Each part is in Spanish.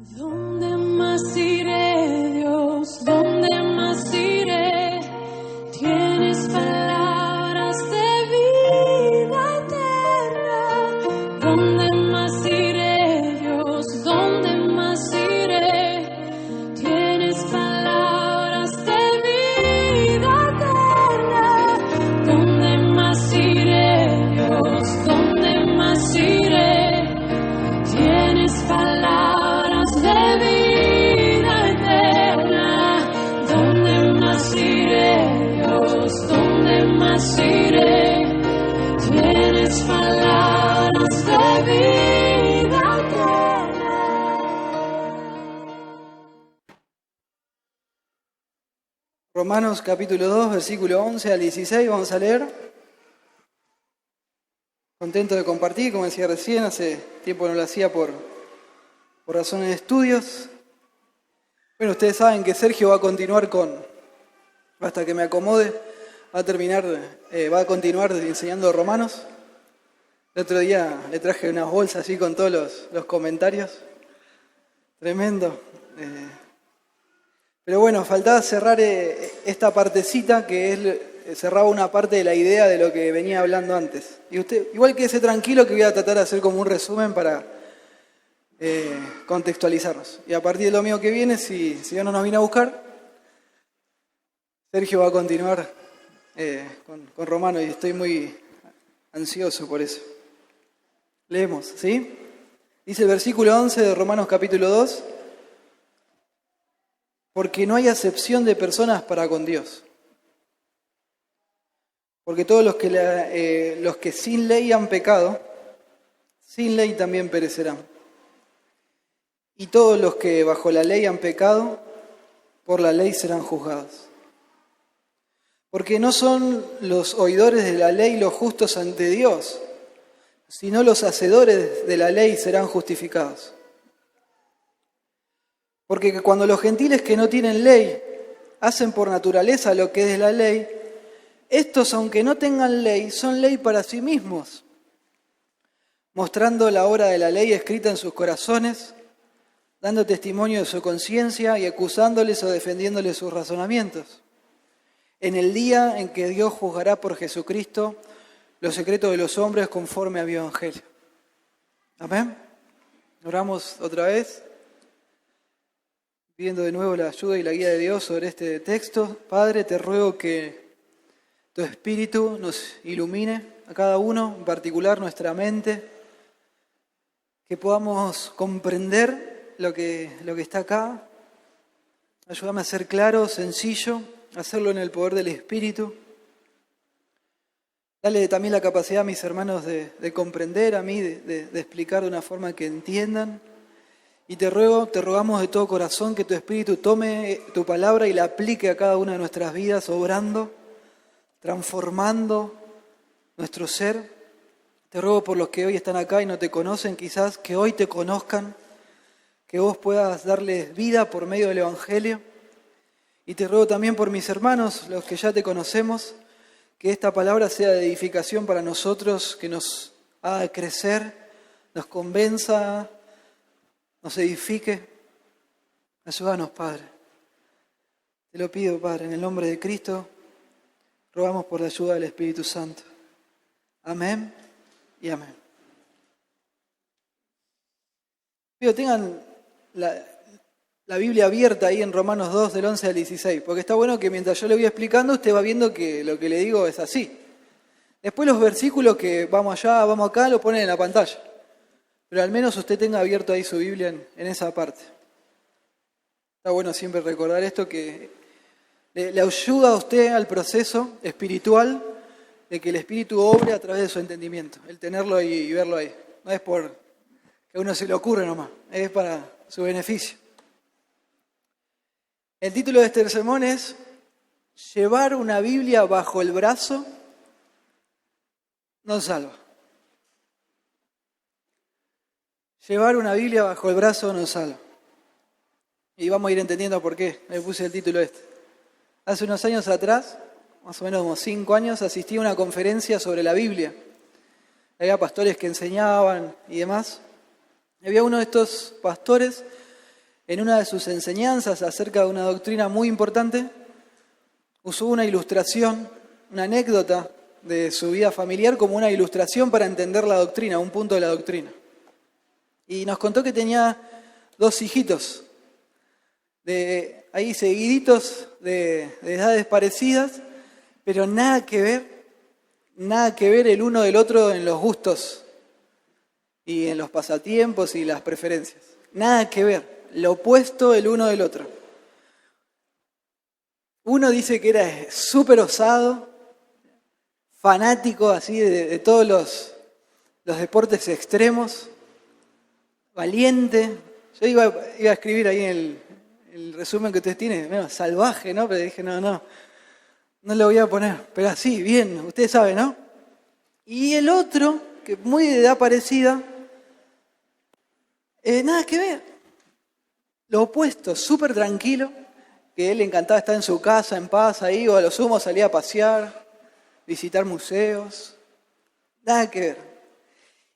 ¿Dónde más iré, Dios? ¿Dónde más iré? Tienes palabras de vida eterna. ¿Dónde más iré, Dios? ¿Dónde más iré? Tienes palabras de vida eterna. ¿Dónde más iré, Dios? ¿Dónde más iré? Tienes palabras de vida eterna. ¿Dónde más iré, Dios? ¿Dónde más iré? Tienes palabras de vida eterna. Romanos capítulo 2, versículo 11 al 16, vamos a leer. Contento de compartir, como decía recién, hace tiempo no lo hacía por razones de estudios. Bueno, ustedes saben que Sergio va a continuar hasta que me acomode, va a continuar enseñando Romanos. El otro día le traje unas bolsas así con todos los comentarios. Tremendo. Pero bueno, faltaba cerrar esta partecita que cerraba una parte de la idea de lo que venía hablando antes. Y usted, igual quédese tranquilo que voy a tratar de hacer como un resumen para contextualizarnos. Y a partir del domingo que viene, si Dios no nos viene a buscar, Sergio va a continuar con Romano y estoy muy ansioso por eso. Leemos, ¿sí? Dice el versículo 11 de Romanos capítulo 2. Porque no hay acepción de personas para con Dios. Porque todos los que sin ley han pecado, sin ley también perecerán. Y todos los que bajo la ley han pecado, por la ley serán juzgados. Porque no son los oidores de la ley los justos ante Dios, sino los hacedores de la ley serán justificados. Porque cuando los gentiles que no tienen ley hacen por naturaleza lo que es de la ley, estos, aunque no tengan ley, son ley para sí mismos, mostrando la obra de la ley escrita en sus corazones, dando testimonio de su conciencia y acusándoles o defendiéndoles sus razonamientos. En el día en que Dios juzgará por Jesucristo los secretos de los hombres conforme a mi evangelio. Amén. Oramos otra vez, pidiendo de nuevo la ayuda y la guía de Dios sobre este texto. Padre, te ruego que tu Espíritu nos ilumine a cada uno, en particular nuestra mente, que podamos comprender lo que está acá. Ayúdame a ser claro, sencillo, hacerlo en el poder del Espíritu. Dale también la capacidad a mis hermanos de comprender, a mí de explicar de una forma que entiendan. Y te rogamos de todo corazón que tu Espíritu tome tu palabra y la aplique a cada una de nuestras vidas, obrando, transformando nuestro ser. Te ruego por los que hoy están acá y no te conocen, quizás que hoy te conozcan, que vos puedas darles vida por medio del Evangelio. Y te ruego también por mis hermanos, los que ya te conocemos, que esta palabra sea de edificación para nosotros, que nos haga crecer, nos convenza, nos edifique. Ayúdanos, Padre. Te lo pido, Padre, en el nombre de Cristo, rogamos por la ayuda del Espíritu Santo. Amén y amén. Pido, tengan la Biblia abierta ahí en Romanos 2, del 11 al 16, porque está bueno que mientras yo le voy explicando, usted va viendo que lo que le digo es así. Después los versículos que vamos allá, vamos acá, lo ponen en la pantalla. Pero al menos usted tenga abierto ahí su Biblia en esa parte. Está bueno siempre recordar esto, que le ayuda a usted al proceso espiritual de que el Espíritu obre a través de su entendimiento. El tenerlo ahí y verlo ahí. No es por que a uno se le ocurre nomás, es para su beneficio. El título de este sermón es «Llevar una Biblia bajo el brazo nos salva». Llevar una Biblia bajo el brazo nos salva. Y vamos a ir entendiendo por qué me puse el título este. Hace unos años atrás, más o menos como 5 años, asistí a una conferencia sobre la Biblia. Había pastores que enseñaban y demás. Había uno de estos pastores en una de sus enseñanzas acerca de una doctrina muy importante, usó una ilustración, una anécdota de su vida familiar como una ilustración para entender la doctrina, un punto de la doctrina. Y nos contó que tenía 2 hijitos, ahí seguiditos de edades parecidas, pero nada que ver el uno del otro en los gustos y en los pasatiempos y las preferencias. Nada que ver, lo opuesto el uno del otro. Uno dice que era súper osado, fanático así de todos los deportes extremos, valiente. Yo iba a escribir ahí en el resumen que ustedes tienen, menos salvaje, ¿no? Pero dije, no lo voy a poner. Pero así, bien, ustedes saben, ¿no? Y el otro, que muy de edad parecida, nada que ver. Lo opuesto, súper tranquilo, que a él le encantaba estar en su casa, en paz, ahí, o a lo sumo salía a pasear, visitar museos. Nada que ver.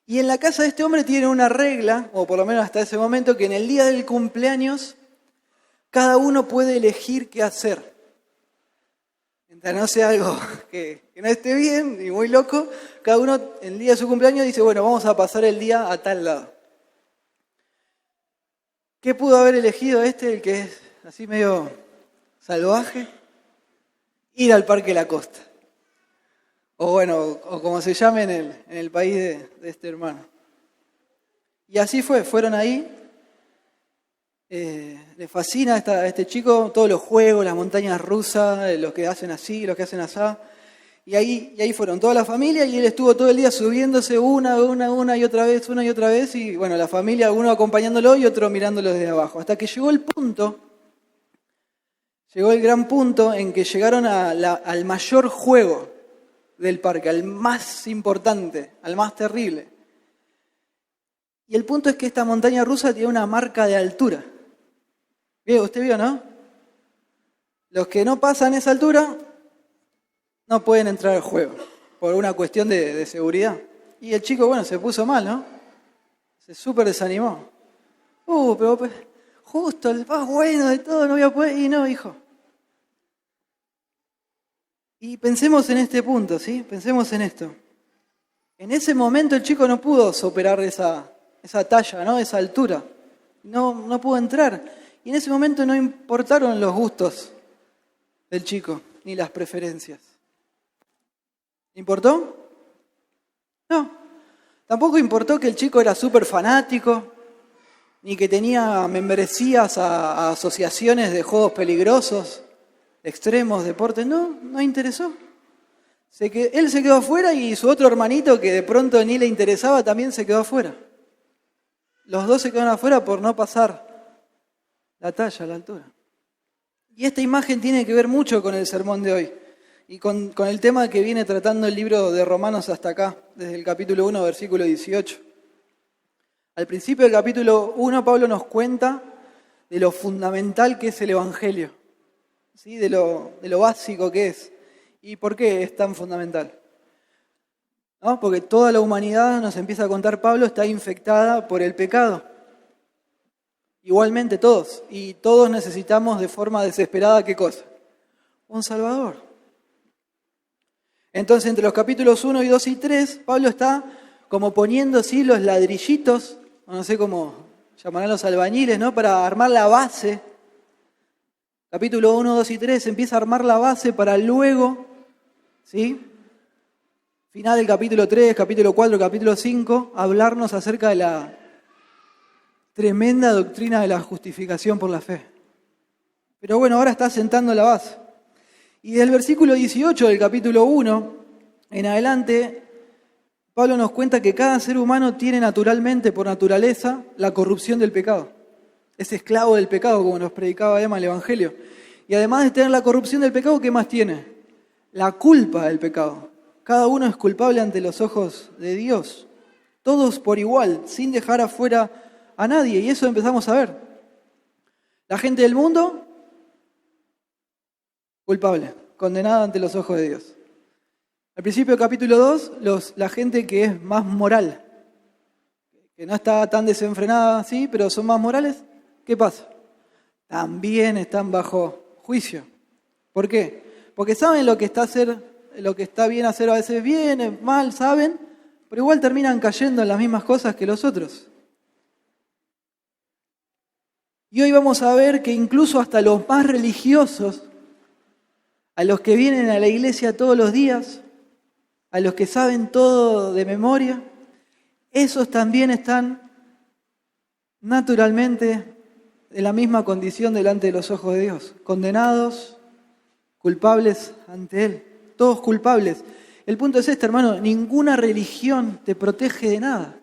Y en la casa de este hombre tiene una regla, o por lo menos hasta ese momento, que en el día del cumpleaños cada uno puede elegir qué hacer. Mientras no sea algo que no esté bien y muy loco, cada uno en el día de su cumpleaños dice, bueno, vamos a pasar el día a tal lado. ¿Qué pudo haber elegido el que es así medio salvaje? Ir al Parque La Costa. O bueno, o como se llame en el país de este hermano. Y así fueron ahí. Le fascina a este chico todos los juegos, las montañas rusas, los que hacen así, los que hacen así. Y ahí fueron toda la familia y él estuvo todo el día subiéndose una y otra vez. Y bueno, la familia, uno acompañándolo y otro mirándolo desde abajo. Hasta que llegó el gran punto en que llegaron al mayor juego del parque, al más importante, al más terrible. Y el punto es que esta montaña rusa tiene una marca de altura. ¿Usted vio, no? Los que no pasan esa altura no pueden entrar al juego, por una cuestión de seguridad. Y el chico, bueno, se puso mal, ¿no? Se súper desanimó. Pero pues, justo el más bueno de todo, no voy a poder. Y no, hijo. Y pensemos en este punto, ¿sí? Pensemos en esto. En ese momento el chico no pudo superar esa talla, ¿no? Esa altura. No pudo entrar. Y en ese momento no importaron los gustos del chico, ni las preferencias. ¿Importó? No. Tampoco importó que el chico era súper fanático, ni que tenía membresías a asociaciones de juegos peligrosos, extremos, deportes. No interesó. Él se quedó afuera y su otro hermanito, que de pronto ni le interesaba, también se quedó afuera. Los dos se quedaron afuera por no pasar la talla, la altura. Y esta imagen tiene que ver mucho con el sermón de hoy y con el tema que viene tratando el libro de Romanos hasta acá, desde el capítulo 1, versículo 18. Al principio del capítulo 1, Pablo nos cuenta de lo fundamental que es el Evangelio, ¿sí? de lo básico que es. ¿Y por qué es tan fundamental? ¿No? Porque toda la humanidad, nos empieza a contar Pablo, está infectada por el pecado. Igualmente todos. Y todos necesitamos de forma desesperada, ¿qué cosa? Un Salvador. Entonces, entre los capítulos 1 y 2 y 3, Pablo está como poniendo así los ladrillitos, no sé cómo llamarán los albañiles, ¿no? Para armar la base. Capítulo 1, 2 y 3 empieza a armar la base para luego, ¿sí? Final del capítulo 3, capítulo 4, capítulo 5, hablarnos acerca de la tremenda doctrina de la justificación por la fe. Pero bueno, ahora está sentando la base. Y del versículo 18 del capítulo 1 en adelante, Pablo nos cuenta que cada ser humano tiene naturalmente, por naturaleza, la corrupción del pecado. Es esclavo del pecado, como nos predicaba Emma el Evangelio. Y además de tener la corrupción del pecado, ¿qué más tiene? La culpa del pecado. Cada uno es culpable ante los ojos de Dios. Todos por igual, sin dejar afuera a nadie. Y eso empezamos a ver. La gente del mundo, culpable, condenada ante los ojos de Dios. Al principio del capítulo 2, la gente que es más moral, que no está tan desenfrenada así, pero son más morales, ¿qué pasa? también están bajo juicio. ¿Por qué? Porque saben lo que está bien hacer, a veces bien, mal, saben, pero igual terminan cayendo en las mismas cosas que los otros. Y hoy vamos a ver que incluso hasta los más religiosos, a los que vienen a la iglesia todos los días, a los que saben todo de memoria, esos también están naturalmente en la misma condición delante de los ojos de Dios, condenados, culpables ante Él, todos culpables. El punto es este, hermano, ninguna religión te protege de nada.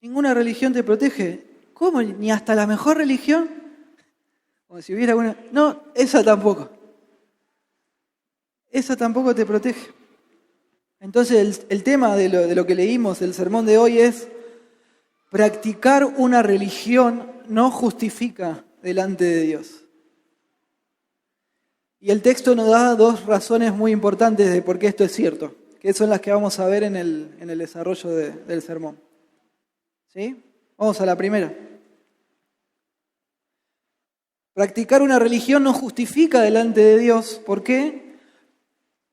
Ninguna religión te protege. ¿Cómo? ¿Ni hasta la mejor religión? Como si hubiera una... No, esa tampoco. Esa tampoco te protege. Entonces el tema de lo que leímos, el sermón de hoy es: practicar una religión no justifica delante de Dios. Y el texto nos da dos razones muy importantes de por qué esto es cierto, que son las que vamos a ver en el desarrollo del sermón. ¿Sí? Vamos a la primera. Practicar una religión no justifica delante de Dios. ¿Por qué?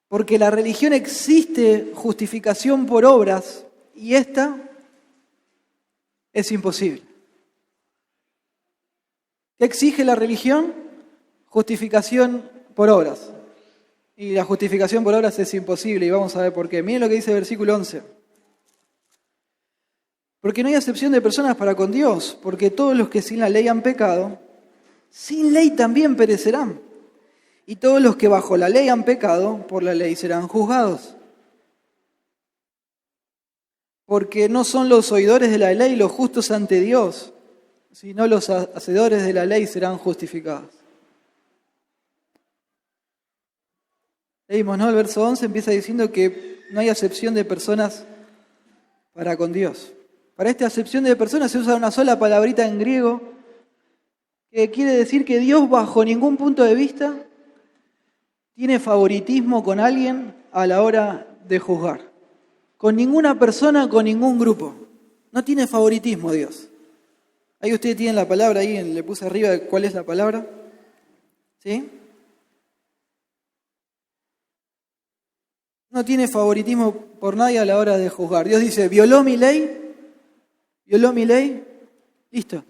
Porque la religión existe justificación por obras y esta es imposible. ¿Qué exige la religión? Justificación por obras. Y la justificación por obras es imposible y vamos a ver por qué. Miren lo que dice el versículo 11. Porque no hay acepción de personas para con Dios, porque todos los que sin la ley han pecado, sin ley también perecerán. Y todos los que bajo la ley han pecado, por la ley serán juzgados. Porque no son los oidores de la ley los justos ante Dios, sino los hacedores de la ley serán justificados. Leímos, ¿no? El verso 11 empieza diciendo que no hay acepción de personas para con Dios. Para esta acepción de personas se usa una sola palabrita en griego que quiere decir que Dios bajo ningún punto de vista tiene favoritismo con alguien a la hora de juzgar. Con ninguna persona, con ningún grupo. No tiene favoritismo Dios. Ahí ustedes tienen la palabra, ahí le puse arriba cuál es la palabra. ¿Sí? No tiene favoritismo por nadie a la hora de juzgar. Dios dice, violó mi ley, listo.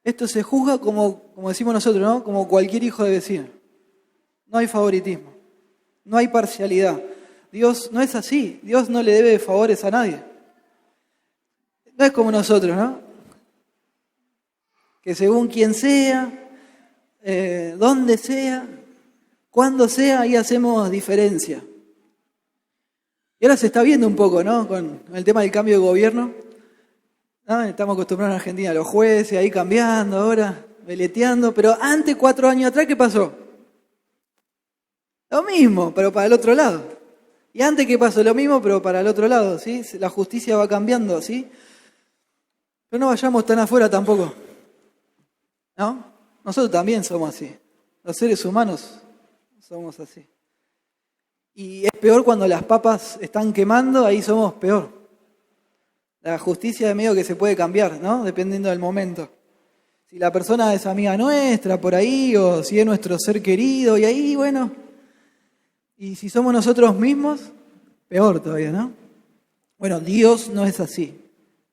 Esto se juzga como decimos nosotros, ¿no? Como cualquier hijo de vecino. No hay favoritismo, no hay parcialidad. Dios no es así, Dios no le debe favores a nadie. No es como nosotros, ¿no? Que según quien sea, dónde sea, cuándo sea, ahí hacemos diferencia. Y ahora se está viendo un poco, ¿no? Con el tema del cambio de gobierno. ¿No? Estamos acostumbrados en Argentina a los jueces ahí cambiando ahora, veleteando. Pero antes, 4 años atrás, ¿qué pasó? Lo mismo, pero para el otro lado. Y antes, ¿qué pasó? Lo mismo, pero para el otro lado, ¿sí? La justicia va cambiando, ¿sí? Pero no vayamos tan afuera tampoco. ¿No? Nosotros también somos así. Los seres humanos somos así. Y es peor cuando las papas están quemando, ahí somos peor. La justicia de medio que se puede cambiar, ¿no? Dependiendo del momento. Si la persona es amiga nuestra por ahí, o si es nuestro ser querido, y ahí, bueno. Y si somos nosotros mismos, peor todavía, ¿no? Bueno, Dios no es así.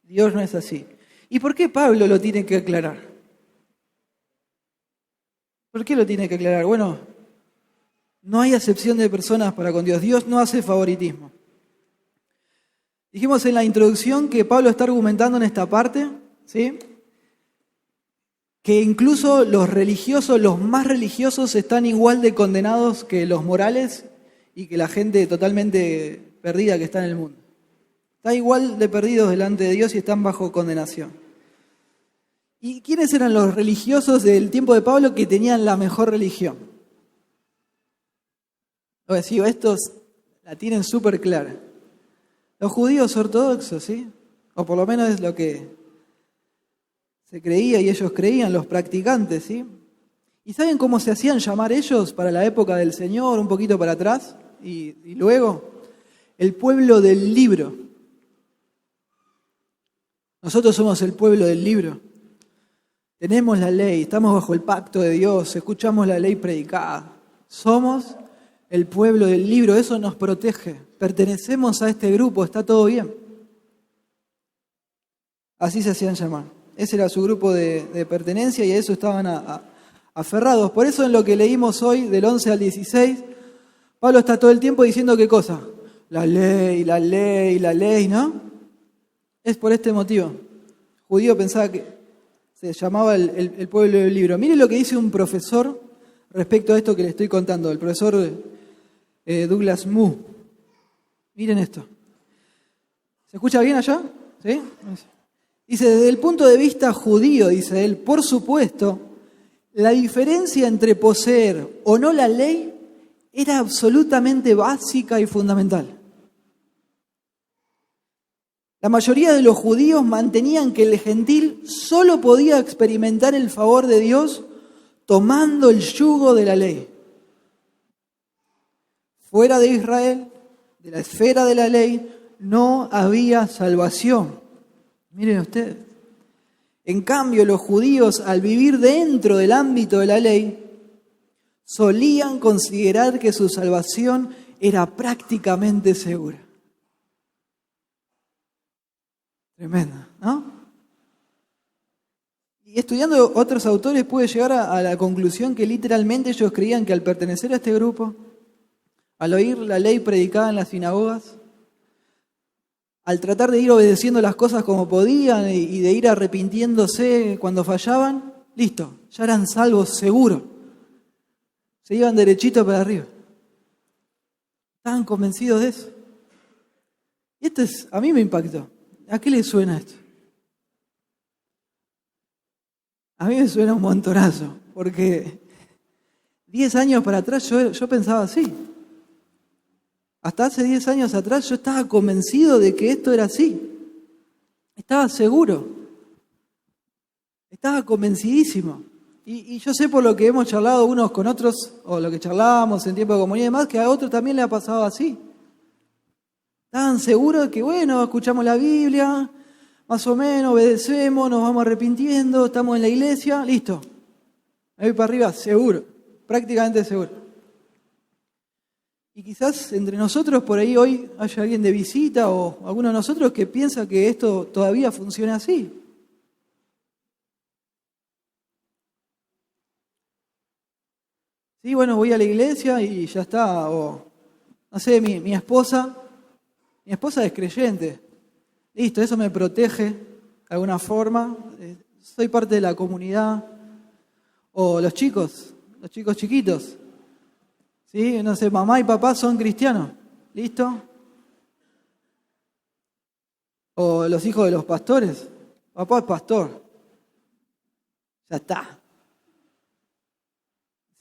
Dios no es así. ¿Y por qué Pablo lo tiene que aclarar? ¿Por qué lo tiene que aclarar? Bueno, no hay acepción de personas para con Dios. Dios no hace favoritismo. Dijimos en la introducción que Pablo está argumentando en esta parte, ¿sí? Que incluso los religiosos, los más religiosos, están igual de condenados que los morales y que la gente totalmente perdida que está en el mundo. Están igual de perdidos delante de Dios y están bajo condenación. ¿Y quiénes eran los religiosos del tiempo de Pablo que tenían la mejor religión? Lo decía, estos la tienen súper clara. Los judíos ortodoxos, ¿sí? O por lo menos es lo que se creía y ellos creían, los practicantes, ¿sí? ¿Y saben cómo se hacían llamar ellos para la época del Señor, un poquito para atrás? Y luego, el pueblo del libro. Nosotros somos el pueblo del libro. Tenemos la ley, estamos bajo el pacto de Dios, escuchamos la ley predicada. Somos el pueblo del libro, eso nos protege. Pertenecemos a este grupo, está todo bien. Así se hacían llamar. Ese era su grupo de pertenencia y a eso estaban aferrados. Por eso en lo que leímos hoy, del 11 al 16, Pablo está todo el tiempo diciendo ¿qué cosa? La ley, la ley, la ley, ¿no? Es por este motivo. Judío pensaba que se llamaba el pueblo del libro. Mire lo que dice un profesor respecto a esto que le estoy contando, el profesor Douglas Moo. Miren esto. ¿Se escucha bien allá? ¿Sí? Dice, desde el punto de vista judío, dice él, por supuesto, la diferencia entre poseer o no la ley era absolutamente básica y fundamental. La mayoría de los judíos mantenían que el gentil solo podía experimentar el favor de Dios tomando el yugo de la ley. Fuera de Israel, de la esfera de la ley, no había salvación. Miren ustedes. En cambio, los judíos, al vivir dentro del ámbito de la ley, solían considerar que su salvación era prácticamente segura. Tremenda, ¿no? Y estudiando otros autores puede llegar a la conclusión que literalmente ellos creían que al pertenecer a este grupo, al oír la ley predicada en las sinagogas, al tratar de ir obedeciendo las cosas como podían y de ir arrepintiéndose cuando fallaban, listo, ya eran salvos seguros. Se iban derechito para arriba. Estaban convencidos de eso. Y esto a mí me impactó. ¿A qué le suena esto? A mí me suena un montonazo, porque 10 años para atrás yo pensaba así. Hasta hace 10 años atrás yo estaba convencido de que esto era así. Estaba seguro. Estaba convencidísimo. Y yo sé por lo que hemos charlado unos con otros, o lo que charlábamos en tiempo de comunidad y demás, que a otros también le ha pasado así. Estaban seguros de que, bueno, escuchamos la Biblia, más o menos, obedecemos, nos vamos arrepintiendo, estamos en la iglesia, listo. Me voy para arriba, seguro, prácticamente seguro. Y quizás entre nosotros por ahí hoy haya alguien de visita o alguno de nosotros que piensa que esto todavía funciona así. Sí, bueno, voy a la iglesia y ya está. O, no sé, mi esposa es creyente. Listo, eso me protege de alguna forma. Soy parte de la comunidad. O los chicos chiquitos. ¿Sí? No sé, mamá y papá son cristianos. ¿Listo? O los hijos de los pastores. Papá es pastor. Ya está.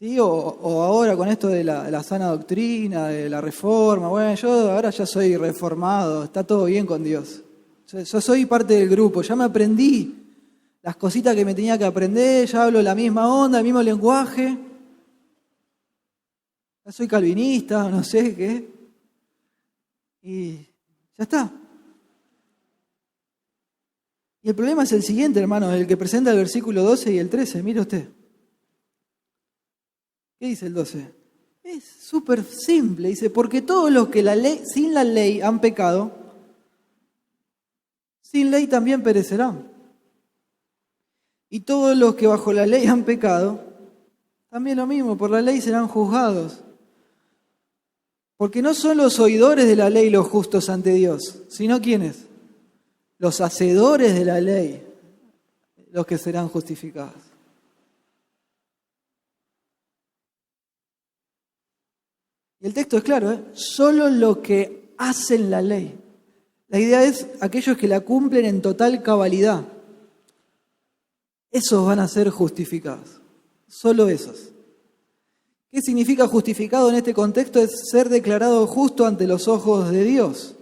¿Sí? O ahora con esto de la sana doctrina, de la reforma. Bueno, yo ahora ya soy reformado. Está todo bien con Dios. Yo soy parte del grupo. Ya me aprendí las cositas que me tenía que aprender. Ya hablo la misma onda, el mismo lenguaje. Ya soy calvinista, no sé qué. Y ya está. Y el problema es el siguiente, hermano, el que presenta el versículo 12 y el 13. Mire usted. ¿Qué dice el 12? Es súper simple. Dice, porque todos los que sin la ley han pecado, sin ley también perecerán. Y todos los que bajo la ley han pecado, también lo mismo, por la ley serán juzgados. Porque no son los oidores de la ley los justos ante Dios, sino ¿quiénes? Los hacedores de la ley, los que serán justificados. Y el texto es claro, ¿eh? Solo los que hacen la ley. La idea es aquellos que la cumplen en total cabalidad. Esos van a ser justificados. Solo esos. ¿Qué significa justificado en este contexto? Es ser declarado justo ante los ojos de Dios.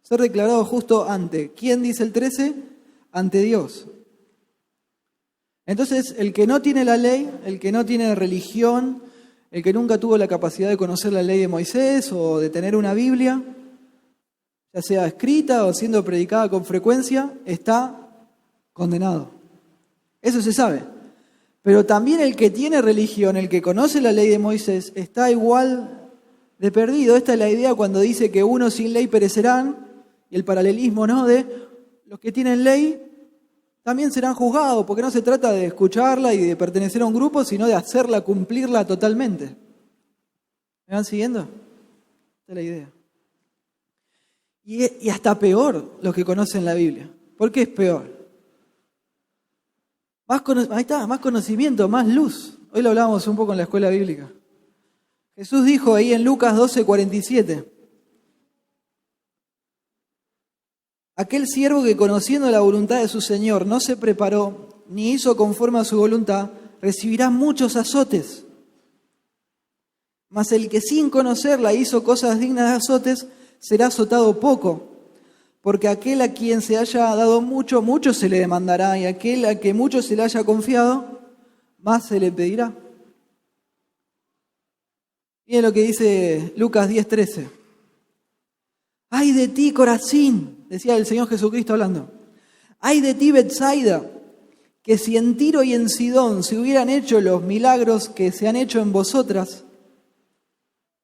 Ser declarado justo ante. ¿Quién dice el 13? Ante Dios. Entonces, el que no tiene la ley, el que no tiene religión, el que nunca tuvo la capacidad de conocer la ley de Moisés o de tener una Biblia, ya sea escrita o siendo predicada con frecuencia, está condenado. Eso se sabe. Pero también el que tiene religión, el que conoce la ley de Moisés, está igual de perdido. Esta es la idea cuando dice que unos sin ley perecerán, y el paralelismo, ¿no?, de los que tienen ley también serán juzgados, porque no se trata de escucharla y de pertenecer a un grupo, sino de hacerla, cumplirla totalmente. ¿Me van siguiendo? Esta es la idea. Y hasta peor los que conocen la Biblia. ¿Por qué es peor? Ahí está, más conocimiento, más luz. Hoy lo hablábamos un poco en la escuela bíblica. Jesús dijo ahí en Lucas 12:47. Aquel siervo que conociendo la voluntad de su Señor no se preparó ni hizo conforme a su voluntad, recibirá muchos azotes. Mas el que sin conocerla hizo cosas dignas de azotes, será azotado poco. Porque aquel a quien se haya dado mucho, mucho se le demandará, y aquel a que mucho se le haya confiado, más se le pedirá. Miren lo que dice Lucas 10:13. ¡Ay de ti, Corazín! Decía el Señor Jesucristo hablando. ¡Ay de ti, Betsaida! Que si en Tiro y en Sidón se hubieran hecho los milagros que se han hecho en vosotras,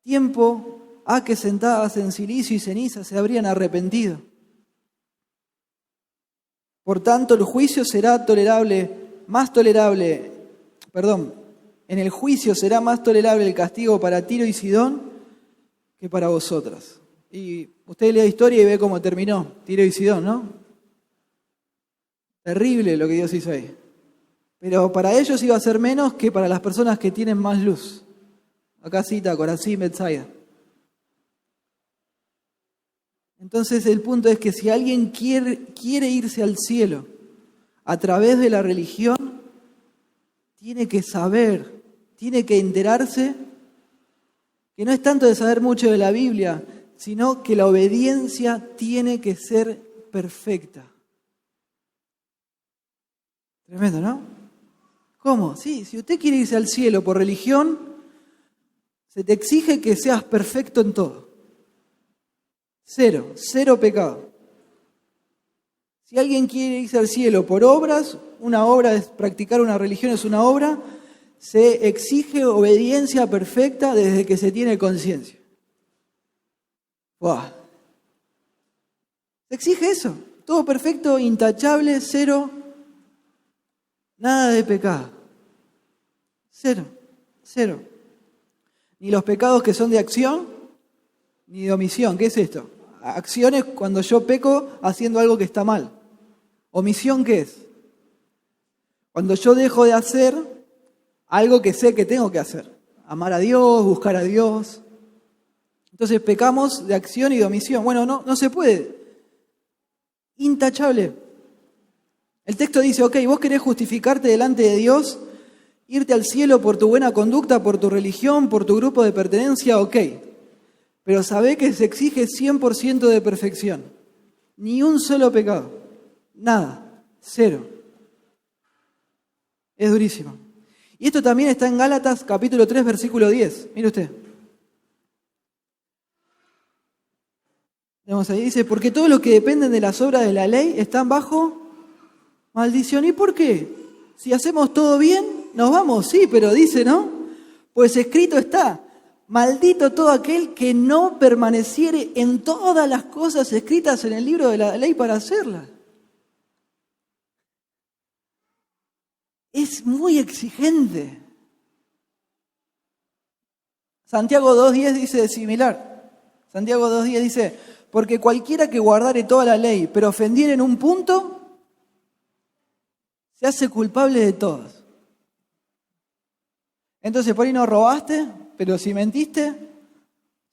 tiempo ha que sentadas en cilicio y ceniza se habrían arrepentido. Por tanto, el juicio será en el juicio será más tolerable el castigo para Tiro y Sidón que para vosotras. Y usted lee la historia y ve cómo terminó Tiro y Sidón, ¿no? Terrible lo que Dios hizo ahí. Pero para ellos iba a ser menos que para las personas que tienen más luz. Acá cita Corazín, Betsaida. Entonces el punto es que si alguien quiere irse al cielo a través de la religión, tiene que saber, tiene que enterarse que no es tanto de saber mucho de la Biblia, sino que la obediencia tiene que ser perfecta. Tremendo, ¿no? ¿Cómo? Sí, si usted quiere irse al cielo por religión, se te exige que seas perfecto en todo. Cero pecado. Si alguien quiere irse al cielo por obras, una obra es practicar una religión, es una obra, se exige obediencia perfecta desde que se tiene conciencia. ¡Wow! Se exige eso, todo perfecto, intachable, cero, nada de pecado. Cero. Ni los pecados que son de acción, ni de omisión. ¿Qué es esto? Acción es cuando yo peco haciendo algo que está mal. Omisión, ¿qué es? Cuando yo dejo de hacer algo que sé que tengo que hacer. Amar a Dios, buscar a Dios. Entonces pecamos de acción y de omisión. Bueno, no se puede. Intachable. El texto dice, ok, vos querés justificarte delante de Dios, irte al cielo por tu buena conducta, por tu religión, por tu grupo de pertenencia, ok. Pero sabé que se exige 100% de perfección. Ni un solo pecado. Nada. Cero. Es durísimo. Y esto también está en Gálatas capítulo 3, versículo 10. Mire usted. Vamos ahí, dice, porque todos los que dependen de las obras de la ley están bajo maldición. ¿Y por qué? Si hacemos todo bien, nos vamos. Sí, pero dice, ¿no? Pues escrito está, maldito todo aquel que no permaneciere en todas las cosas escritas en el libro de la ley para hacerlas. Es muy exigente. Santiago 2.10 dice similar. Santiago 2.10 dice, porque cualquiera que guardare toda la ley, pero ofendiere en un punto, se hace culpable de todos. Entonces por ahí no robaste, pero si mentiste,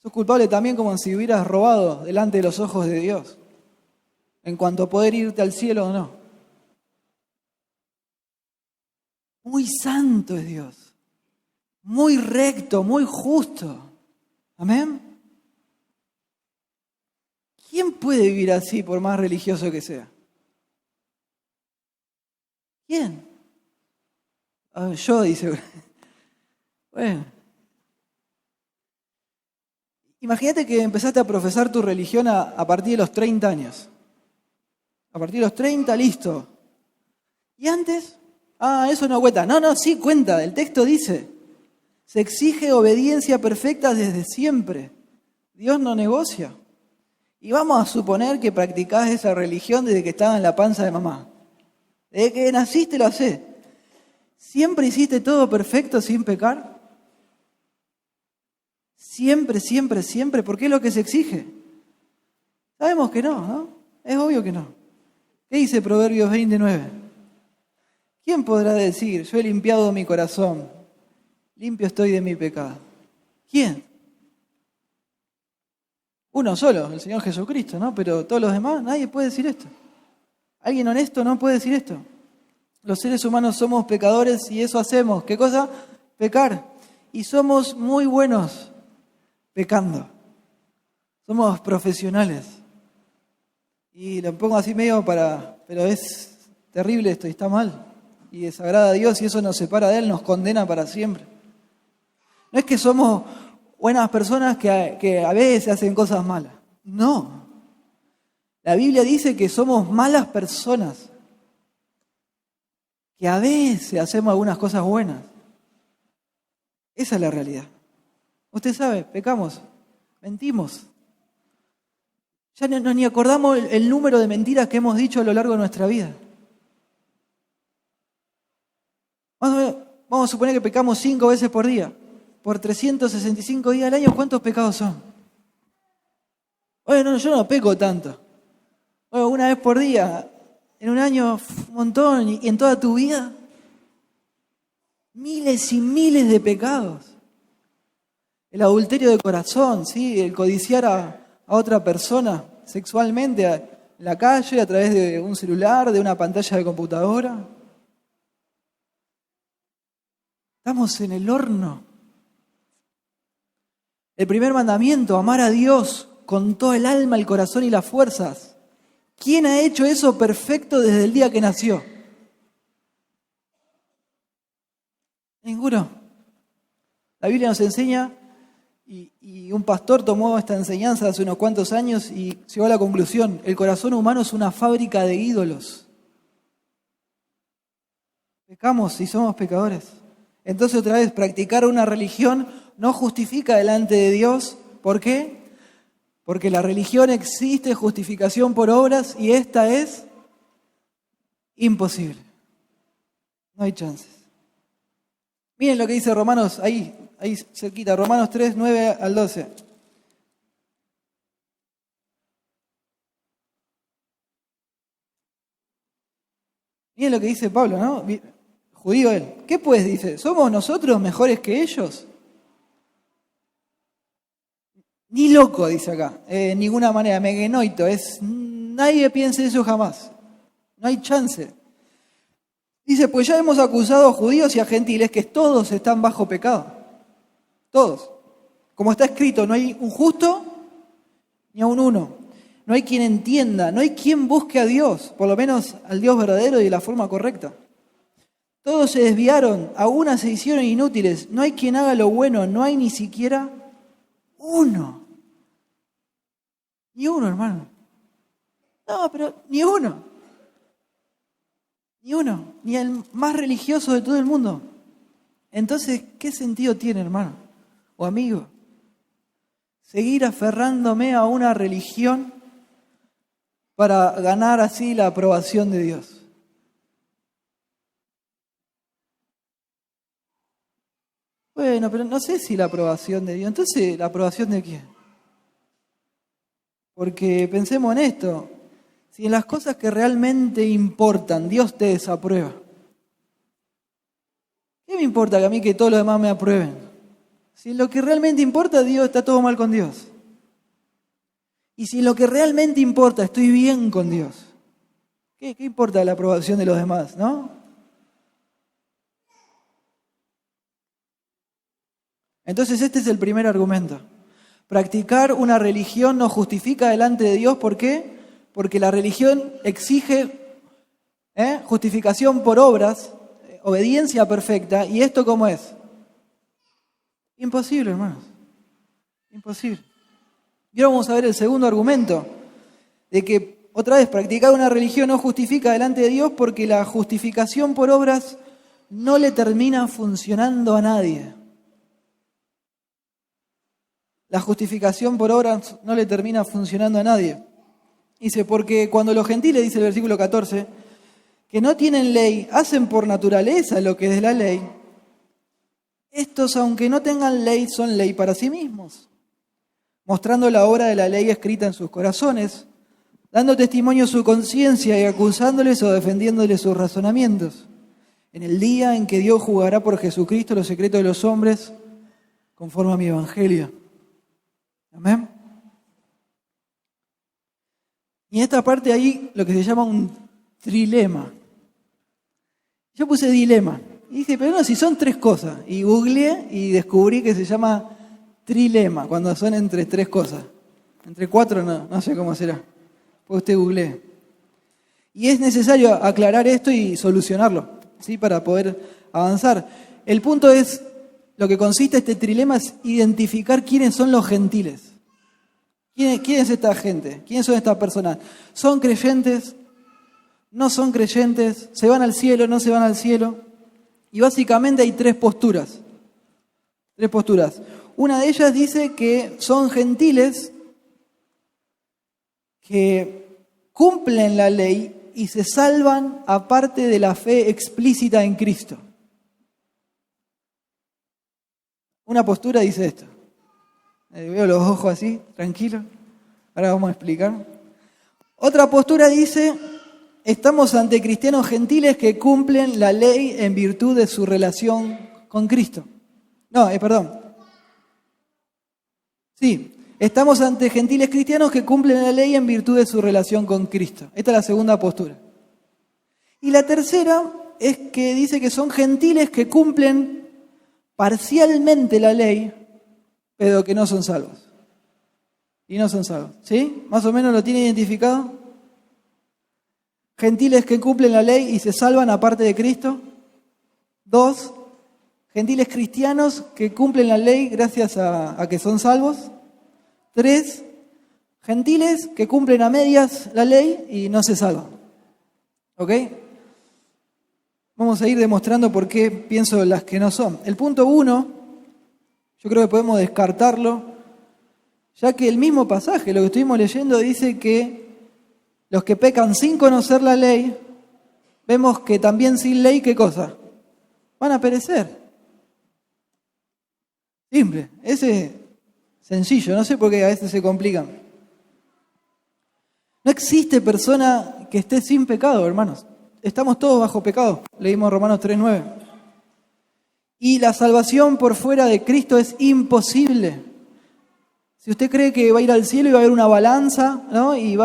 sos culpable también como si hubieras robado delante de los ojos de Dios, en cuanto a poder irte al cielo o no. Muy santo es Dios, muy recto, muy justo. Amén. ¿Quién puede vivir así por más religioso que sea? ¿Quién? Yo, dice. Bueno. Imagínate que empezaste a profesar tu religión a partir de los 30 años. A partir de los 30, listo. ¿Y antes? Eso no cuenta. No, sí cuenta. El texto dice, se exige obediencia perfecta desde siempre. Dios no negocia. Y vamos a suponer que practicás esa religión desde que estabas en la panza de mamá. Desde que naciste lo hacés. ¿Siempre hiciste todo perfecto sin pecar? Siempre, siempre, siempre, porque es lo que se exige. Sabemos que no, ¿no? Es obvio que no. ¿Qué dice Proverbios 29? ¿Quién podrá decir, yo he limpiado mi corazón, limpio estoy de mi pecado? ¿Quién? Uno solo, el Señor Jesucristo, ¿no? Pero todos los demás, nadie puede decir esto. Alguien honesto no puede decir esto. Los seres humanos somos pecadores y eso hacemos. ¿Qué cosa? Pecar. Y somos muy buenos pecando. Somos profesionales. Y lo pongo así medio pero es terrible esto y está mal. Y desagrada a Dios y eso nos separa de Él, nos condena para siempre. No es que somos buenas personas que a veces hacen cosas malas. No. La Biblia dice que somos malas personas. Que a veces hacemos algunas cosas buenas. Esa es la realidad. Usted sabe, pecamos, mentimos. Ya no ni acordamos el número de mentiras que hemos dicho a lo largo de nuestra vida. Vamos a suponer que pecamos 5 veces por día. Por 365 días al año, ¿cuántos pecados son? Bueno, yo no peco tanto. Bueno, una vez por día, en un año, un montón. Y en toda tu vida, miles y miles de pecados. El adulterio de corazón, ¿sí? El codiciar a otra persona sexualmente en la calle, a través de un celular, de una pantalla de computadora. Estamos en el horno. El primer mandamiento, amar a Dios con todo el alma, el corazón y las fuerzas. ¿Quién ha hecho eso perfecto desde el día que nació? Ninguno. La Biblia nos enseña, y un pastor tomó esta enseñanza hace unos cuantos años y llegó a la conclusión, el corazón humano es una fábrica de ídolos. Pecamos y somos pecadores. Entonces otra vez, practicar una religión no justifica delante de Dios. ¿Por qué? Porque la religión existe justificación por obras y esta es imposible. No hay chances. Miren lo que dice Romanos, ahí cerquita, Romanos 3, 9 al 12. Miren lo que dice Pablo, ¿no? Judío él. ¿Qué pues? Dice, ¿somos nosotros mejores que ellos? Ni loco, dice acá. En ninguna manera, megenoito. Nadie piense eso jamás. No hay chance. Dice, pues ya hemos acusado a judíos y a gentiles que todos están bajo pecado. Todos. Como está escrito, no hay un justo ni aun uno. No hay quien entienda, no hay quien busque a Dios, por lo menos al Dios verdadero y de la forma correcta. Todos se desviaron, algunas se hicieron inútiles. No hay quien haga lo bueno, no hay ni siquiera uno. Ni uno, hermano. No, pero ni uno. Ni uno. Ni el más religioso de todo el mundo. Entonces, ¿qué sentido tiene, hermano o amigo? Seguir aferrándome a una religión para ganar así la aprobación de Dios. Bueno, pero no sé si la aprobación de Dios. Entonces, ¿la aprobación de quién? Porque pensemos en esto. Si en las cosas que realmente importan Dios te desaprueba, ¿qué me importa que a mí que todos los demás me aprueben? Si en lo que realmente importa Dios, está todo mal con Dios. Y si en lo que realmente importa estoy bien con Dios, ¿qué importa la aprobación de los demás, no? Entonces este es el primer argumento. Practicar una religión nos justifica delante de Dios. ¿Por qué? Porque la religión exige justificación por obras, obediencia perfecta. ¿Y esto cómo es? Imposible, hermanos. Imposible. Y ahora vamos a ver el segundo argumento, de que otra vez practicar una religión no justifica delante de Dios porque la justificación por obras no le termina funcionando a nadie. La justificación por obras no le termina funcionando a nadie. Dice, porque cuando los gentiles, dice el versículo 14, que no tienen ley, hacen por naturaleza lo que es de la ley, estos, aunque no tengan ley, son ley para sí mismos, mostrando la obra de la ley escrita en sus corazones, dando testimonio a su conciencia y acusándoles o defendiéndoles sus razonamientos, en el día en que Dios juzgará por Jesucristo los secretos de los hombres, conforme a mi evangelio. Amén. Y en esta parte hay lo que se llama un trilema. Yo puse dilema. Y dije, pero no, si son tres cosas. Y googleé y descubrí que se llama trilema, cuando son entre tres cosas. Entre cuatro no sé cómo será. Pues usted googlee. Y es necesario aclarar esto y solucionarlo, ¿sí? Para poder avanzar. El punto es, lo que consiste este trilema es identificar quiénes son los gentiles. ¿Quién es esta gente? ¿Quiénes son estas personas? ¿Son creyentes? ¿No son creyentes? ¿Se van al cielo? ¿No se van al cielo? Y básicamente hay tres posturas. Tres posturas. Una de ellas dice que son gentiles que cumplen la ley y se salvan aparte de la fe explícita en Cristo. Una postura dice esto. Veo los ojos así, tranquilo. Ahora vamos a explicar. Otra postura dice, estamos ante cristianos gentiles que cumplen la ley en virtud de su relación con Cristo. Sí, estamos ante gentiles cristianos que cumplen la ley en virtud de su relación con Cristo. Esta es la segunda postura. Y la tercera es que dice que son gentiles que cumplen parcialmente la ley, pero que no son salvos. Y no son salvos. ¿Sí? ¿Más o menos lo tiene identificado? Gentiles que cumplen la ley y se salvan aparte de Cristo. 2, gentiles cristianos que cumplen la ley gracias a que son salvos. 3, gentiles que cumplen a medias la ley y no se salvan. ¿Ok? Vamos a ir demostrando por qué pienso las que no son. El punto 1, yo creo que podemos descartarlo, ya que el mismo pasaje, lo que estuvimos leyendo, dice que los que pecan sin conocer la ley, vemos que también sin ley, ¿qué cosa? Van a perecer. Simple, ese es sencillo, no sé por qué a veces se complican. No existe persona que esté sin pecado, hermanos. Estamos todos bajo pecado, leímos Romanos 3:9. Y la salvación por fuera de Cristo es imposible. Si usted cree que va a ir al cielo y va a haber una balanza, ¿no? Y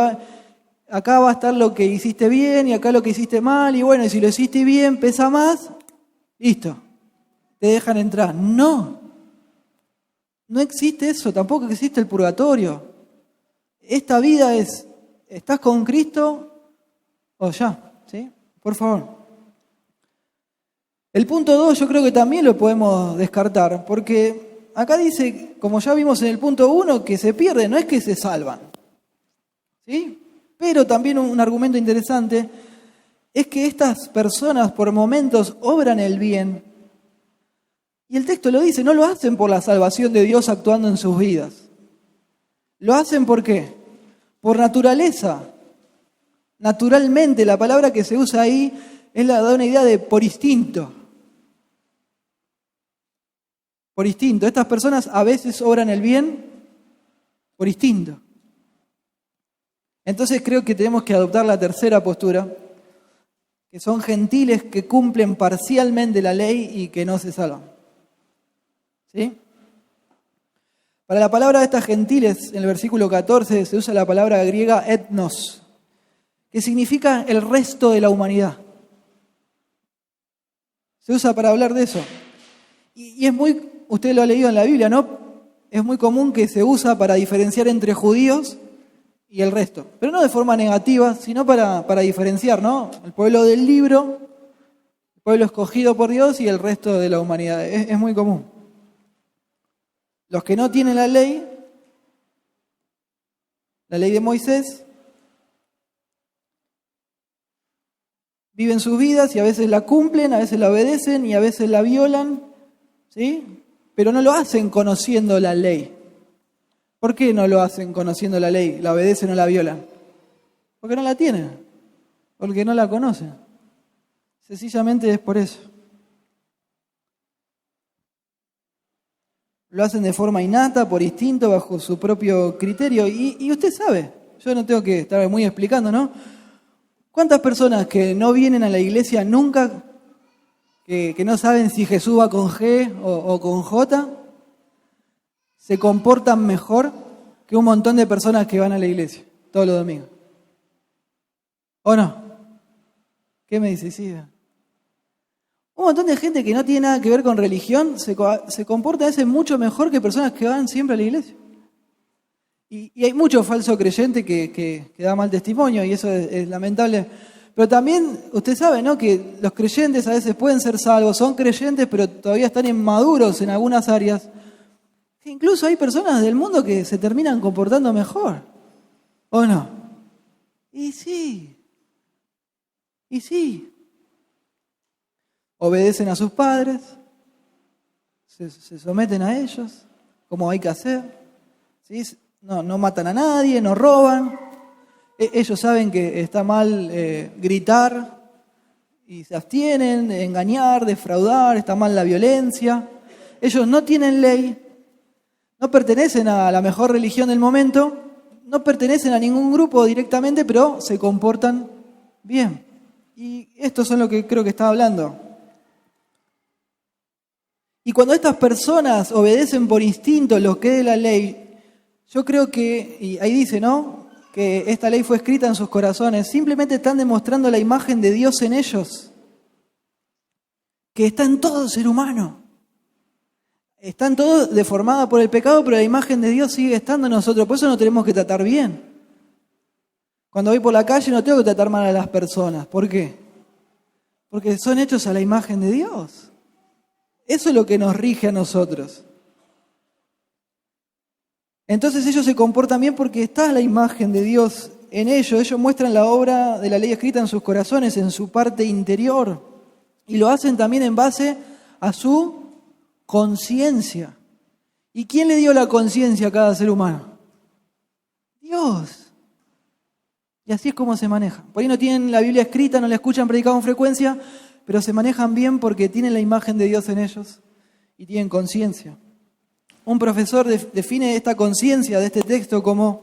acá va a estar lo que hiciste bien y acá lo que hiciste mal, y bueno, y si lo hiciste bien pesa más, listo, te dejan entrar. No existe eso, tampoco existe el purgatorio. Esta vida es, ¿estás con Cristo o ya? ¿Sí? Por favor. El punto 2 yo creo que también lo podemos descartar, porque acá dice, como ya vimos en el punto 1, que se pierden, no es que se salvan. ¿Sí? Pero también un argumento interesante es que estas personas por momentos obran el bien. Y el texto lo dice, no lo hacen por la salvación de Dios actuando en sus vidas. ¿Lo hacen por qué? Por naturaleza. Naturalmente, la palabra que se usa ahí da una idea de por instinto. Por instinto. Estas personas a veces obran el bien por instinto. Entonces creo que tenemos que adoptar la tercera postura, que son gentiles que cumplen parcialmente la ley y que no se salvan. ¿Sí? Para la palabra de estas gentiles, en el versículo 14, se usa la palabra griega etnos, que significa el resto de la humanidad. Se usa para hablar de eso. Y es muy, usted lo ha leído en la Biblia, ¿no? Es muy común que se usa para diferenciar entre judíos y el resto. Pero no de forma negativa, sino para diferenciar, ¿no? El pueblo del libro, el pueblo escogido por Dios y el resto de la humanidad. Es muy común. Los que no tienen la ley la ley de Moisés, viven sus vidas y a veces la cumplen, a veces la obedecen y a veces la violan, ¿sí? Pero no lo hacen conociendo la ley. ¿Por qué no lo hacen conociendo la ley? ¿La obedecen o la violan? Porque no la tienen, porque no la conocen. Sencillamente es por eso. Lo hacen de forma innata, por instinto, bajo su propio criterio. Y usted sabe, yo no tengo que estar muy explicando, ¿no? ¿Cuántas personas que no vienen a la iglesia nunca, que no saben si Jesús va con G o con J, se comportan mejor que un montón de personas que van a la iglesia todos los domingos? ¿O no? ¿Qué me dice? Sí. Un montón de gente que no tiene nada que ver con religión se comporta a veces mucho mejor que personas que van siempre a la iglesia. Y hay mucho falso creyente que da mal testimonio y eso es lamentable. Pero también usted sabe, ¿no?, que los creyentes a veces pueden ser salvos, son creyentes pero todavía están inmaduros en algunas áreas. Que incluso hay personas del mundo que se terminan comportando mejor. ¿O no? Y sí. Obedecen a sus padres, se someten a ellos, como hay que hacer, ¿sí? No matan a nadie, no roban. Ellos saben que está mal gritar y se abstienen, engañar, defraudar, está mal la violencia. Ellos no tienen ley, no pertenecen a la mejor religión del momento, no pertenecen a ningún grupo directamente, pero se comportan bien. Y esto es lo que creo que estaba hablando. Y cuando estas personas obedecen por instinto lo que es la ley, yo creo que, y ahí dice, ¿no?, que esta ley fue escrita en sus corazones, simplemente están demostrando la imagen de Dios en ellos, que está en todo ser humano. Están todos deformados por el pecado, pero la imagen de Dios sigue estando en nosotros, por eso nos tenemos que tratar bien. Cuando voy por la calle no tengo que tratar mal a las personas. ¿Por qué? Porque son hechos a la imagen de Dios. Eso es lo que nos rige a nosotros. Entonces ellos se comportan bien porque está la imagen de Dios en ellos. Ellos muestran la obra de la ley escrita en sus corazones, en su parte interior. Y lo hacen también en base a su conciencia. ¿Y quién le dio la conciencia a cada ser humano? Dios. Y así es como se manejan. Por ahí no tienen la Biblia escrita, no la escuchan predicada con frecuencia, pero se manejan bien porque tienen la imagen de Dios en ellos y tienen conciencia. Un profesor define esta conciencia de este texto como,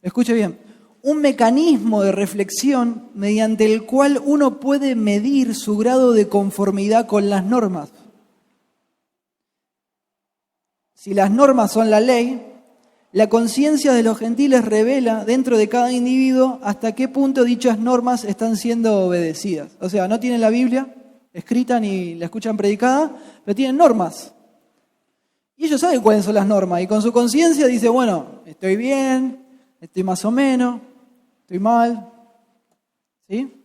escuche bien, un mecanismo de reflexión mediante el cual uno puede medir su grado de conformidad con las normas. Si las normas son la ley, la conciencia de los gentiles revela dentro de cada individuo hasta qué punto dichas normas están siendo obedecidas. O sea, no tienen la Biblia escrita ni la escuchan predicada, pero tienen normas. Y ellos saben cuáles son las normas. Y con su conciencia dice, bueno, estoy bien, estoy más o menos, estoy mal. ¿Sí?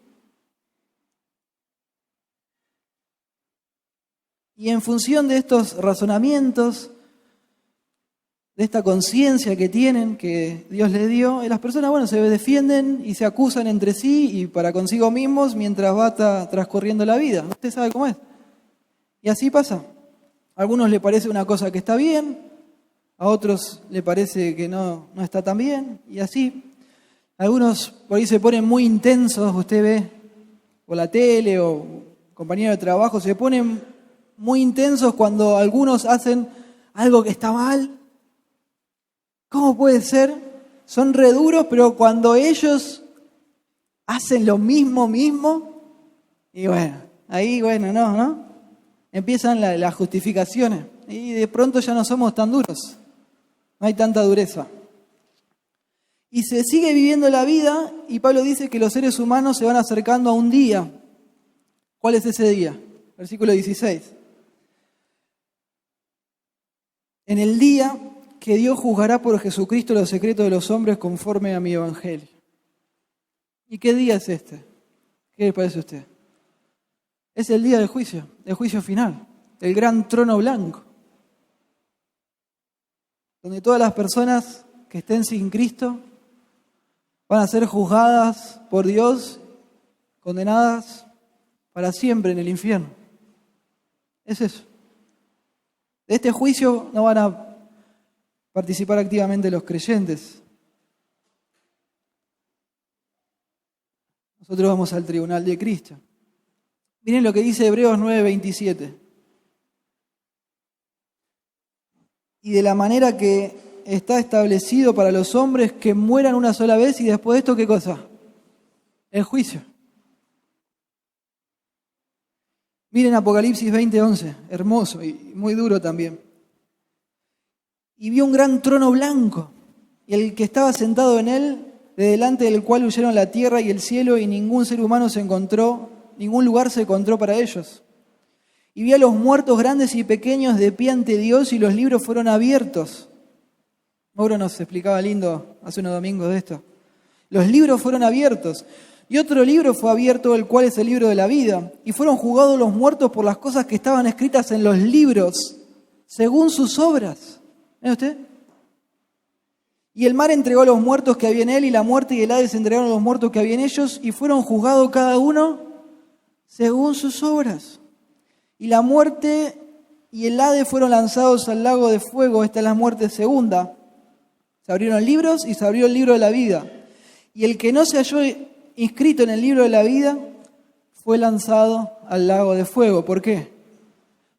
Y en función de estos razonamientos, de esta conciencia que tienen, que Dios les dio, las personas, bueno, se defienden y se acusan entre sí y para consigo mismos mientras va transcurriendo la vida. Usted sabe cómo es. Y así pasa. A algunos les parece una cosa que está bien, a otros les parece que no está tan bien, y así. Algunos por ahí se ponen muy intensos, usted ve por la tele o compañeros de trabajo, se ponen muy intensos cuando algunos hacen algo que está mal. ¿Cómo puede ser? Son re duros, pero cuando ellos hacen lo mismo, y bueno, ahí, bueno, ¿no? Empiezan las justificaciones y de pronto ya no somos tan duros, no hay tanta dureza. Y se sigue viviendo la vida y Pablo dice que los seres humanos se van acercando a un día. ¿Cuál es ese día? Versículo 16. En el día que Dios juzgará por Jesucristo los secretos de los hombres conforme a mi evangelio. ¿Y qué día es este? ¿Qué le parece a usted? Es el día del juicio final, el gran trono blanco, donde todas las personas que estén sin Cristo van a ser juzgadas por Dios, condenadas para siempre en el infierno. Es eso. De este juicio no van a participar activamente los creyentes. Nosotros vamos al tribunal de Cristo. Miren lo que dice Hebreos 9:27. Y de la manera que está establecido para los hombres que mueran una sola vez y después de esto, ¿qué cosa? El juicio. Miren Apocalipsis 20:11, hermoso y muy duro también. Y vio un gran trono blanco, y el que estaba sentado en él, de delante del cual huyeron la tierra y el cielo, y ningún ser humano se encontró, ningún lugar se encontró para ellos. Y vi a los muertos grandes y pequeños de pie ante Dios, y los libros fueron abiertos. Mauro nos explicaba lindo hace unos domingos de esto. Los libros fueron abiertos. Y otro libro fue abierto, el cual es el libro de la vida. Y fueron juzgados los muertos por las cosas que estaban escritas en los libros, según sus obras. ¿Ve usted? Y el mar entregó a los muertos que había en él, y la muerte y el Hades entregaron a los muertos que había en ellos, y fueron juzgados cada uno según sus obras. Y la muerte y el Hades fueron lanzados al lago de fuego. Esta es la muerte segunda. Se abrieron libros y se abrió el libro de la vida. Y el que no se halló inscrito en el libro de la vida fue lanzado al lago de fuego. ¿Por qué?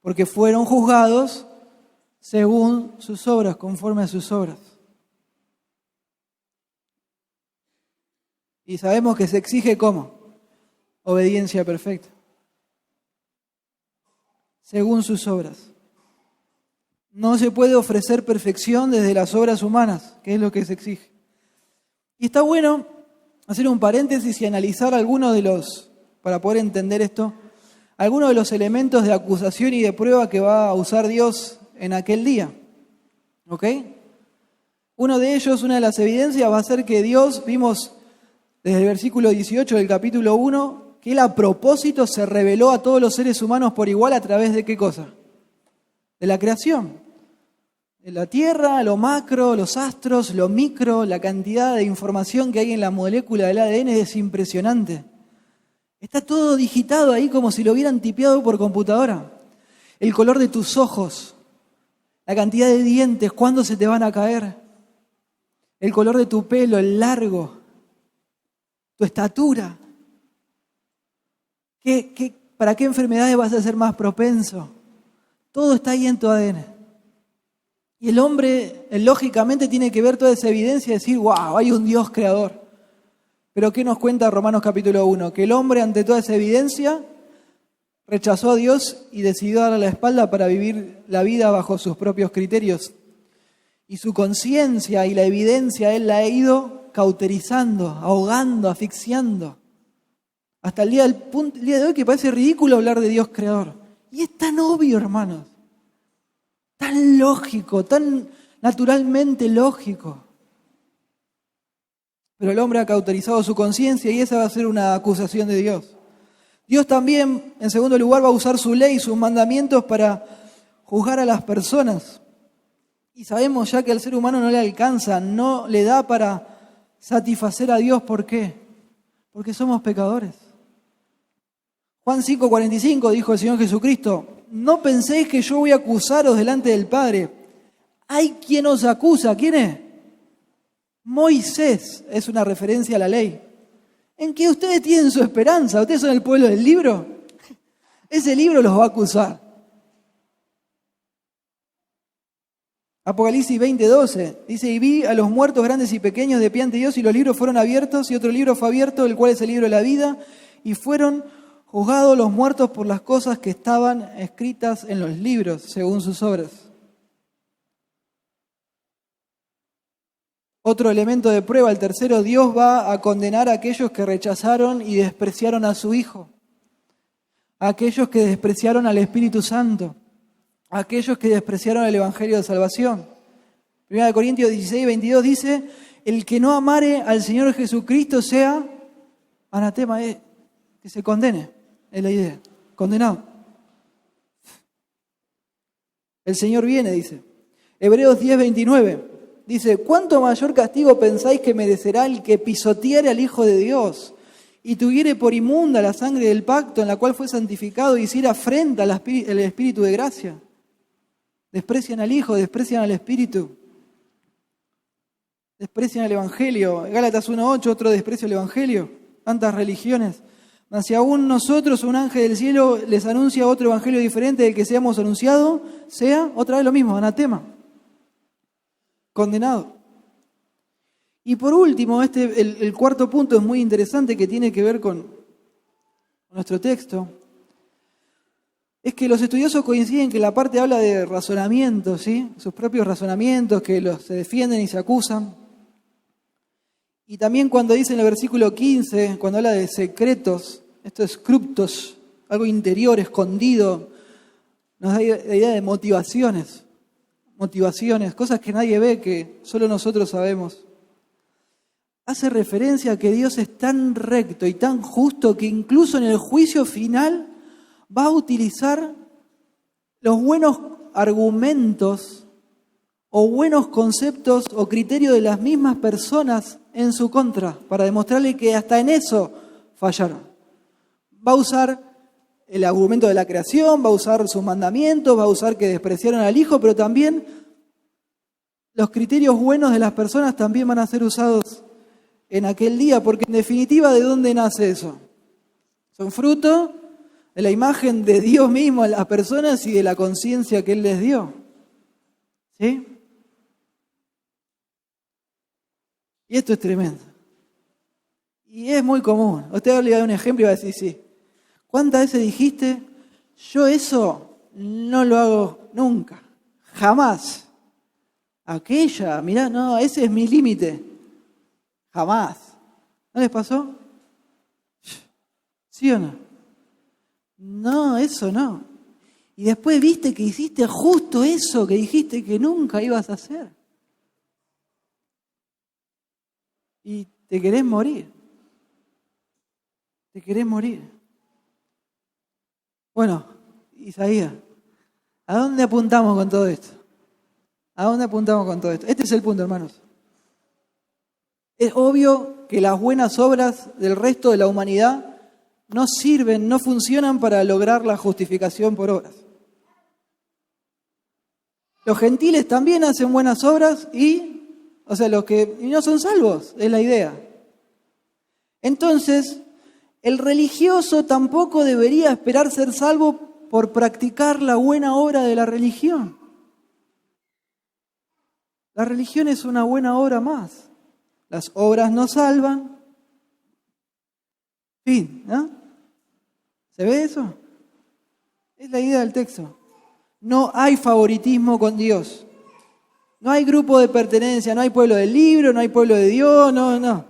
Porque fueron juzgados según sus obras, conforme a sus obras. Y sabemos que se exige ¿cómo? Obediencia perfecta. Según sus obras. No se puede ofrecer perfección desde las obras humanas, que es lo que se exige. Y está bueno hacer un paréntesis y analizar algunos de los, para poder entender esto, algunos de los elementos de acusación y de prueba que va a usar Dios en aquel día. ¿Ok? Uno de ellos, una de las evidencias va a ser que Dios, vimos desde el versículo 18 del capítulo 1, que Él a propósito se reveló a todos los seres humanos por igual a través de ¿qué cosa? De la creación. De la tierra, lo macro, los astros, lo micro, la cantidad de información que hay en la molécula del ADN es impresionante. Está todo digitado ahí como si lo hubieran tipeado por computadora. El color de tus ojos, la cantidad de dientes, cuándo se te van a caer, el color de tu pelo, el largo, tu estatura. ¿Para qué enfermedades vas a ser más propenso? Todo está ahí en tu ADN. Y el hombre, lógicamente, tiene que ver toda esa evidencia y decir, wow, hay un Dios creador. Pero ¿qué nos cuenta Romanos capítulo 1? Que el hombre, ante toda esa evidencia, rechazó a Dios y decidió darle la espalda para vivir la vida bajo sus propios criterios. Y su conciencia y la evidencia, él la ha ido cauterizando, ahogando, asfixiando. Hasta el día de hoy que parece ridículo hablar de Dios creador. Y es tan obvio, hermanos. Tan lógico, tan naturalmente lógico. Pero el hombre ha cauterizado su conciencia y esa va a ser una acusación de Dios. Dios también, en segundo lugar, va a usar su ley, sus mandamientos para juzgar a las personas. Y sabemos ya que al ser humano no le alcanza, no le da para satisfacer a Dios. ¿Por qué? Porque somos pecadores. Juan 5:45 dijo el Señor Jesucristo, no penséis que yo voy a acusaros delante del Padre. Hay quien os acusa. ¿Quién es? Moisés. Es una referencia a la ley. En que ustedes tienen su esperanza. Ustedes son el pueblo del libro. Ese libro los va a acusar. Apocalipsis 20:12 dice, y vi a los muertos grandes y pequeños de pie ante Dios, y los libros fueron abiertos, y otro libro fue abierto, el cual es el libro de la vida, y fueron juzgados los muertos por las cosas que estaban escritas en los libros, según sus obras. Otro elemento de prueba, el tercero, Dios va a condenar a aquellos que rechazaron y despreciaron a su Hijo, a aquellos que despreciaron al Espíritu Santo, a aquellos que despreciaron el Evangelio de Salvación. 1 Corintios 16:22 dice, el que no amare al Señor Jesucristo sea anatema, que se condene. Es la idea. Condenado. El Señor viene, dice. Hebreos 10:29 Dice, ¿cuánto mayor castigo pensáis que merecerá el que pisoteare al Hijo de Dios y tuviere por inmunda la sangre del pacto en la cual fue santificado y hiciera afrenta al Espíritu de gracia? Desprecian al Hijo, desprecian al Espíritu, desprecian el Evangelio. Gálatas 1:8, otro desprecio al Evangelio. Tantas religiones. Mas si aún nosotros, un ángel del cielo, les anuncia otro Evangelio diferente del que seamos anunciado, sea otra vez lo mismo, anatema. Condenado. Y por último, el cuarto punto es muy interesante que tiene que ver con nuestro texto. Es que los estudiosos coinciden que la parte habla de razonamientos, ¿sí? Sus propios razonamientos que se defienden y se acusan. Y también cuando dice en el versículo 15, cuando habla de secretos, esto es criptos, algo interior, escondido, nos da la idea de motivaciones, cosas que nadie ve, que solo nosotros sabemos. Hace referencia a que Dios es tan recto y tan justo que incluso en el juicio final va a utilizar los buenos argumentos o buenos conceptos o criterios de las mismas personas en su contra, para demostrarle que hasta en eso fallaron. Va a usar el argumento de la creación, va a usar sus mandamientos, va a usar que despreciaron al Hijo, pero también los criterios buenos de las personas también van a ser usados en aquel día, porque en definitiva, ¿de dónde nace eso? Son fruto de la imagen de Dios mismo en las personas y de la conciencia que Él les dio. ¿Sí? Y esto es tremendo. Y es muy común. Usted le da un ejemplo y va a decir, sí. ¿Cuántas veces dijiste, yo eso no lo hago nunca, jamás? Aquella, mirá, no, ese es mi límite. Jamás. ¿No les pasó? ¿Sí o no? No, eso no. Y después viste que hiciste justo eso que dijiste que nunca ibas a hacer. Y te querés morir. Te querés morir. Bueno, Isaías, ¿a dónde apuntamos con todo esto? ¿A dónde apuntamos con todo esto? Este es el punto, hermanos. Es obvio que las buenas obras del resto de la humanidad no sirven, no funcionan para lograr la justificación por obras. Los gentiles también hacen buenas obras los que no son salvos, es la idea. Entonces, el religioso tampoco debería esperar ser salvo por practicar la buena obra de la religión. La religión es una buena obra más. Las obras no salvan. Fin, ¿no? ¿Se ve eso? Es la idea del texto. No hay favoritismo con Dios. No hay grupo de pertenencia, no hay pueblo del libro, no hay pueblo de Dios, no.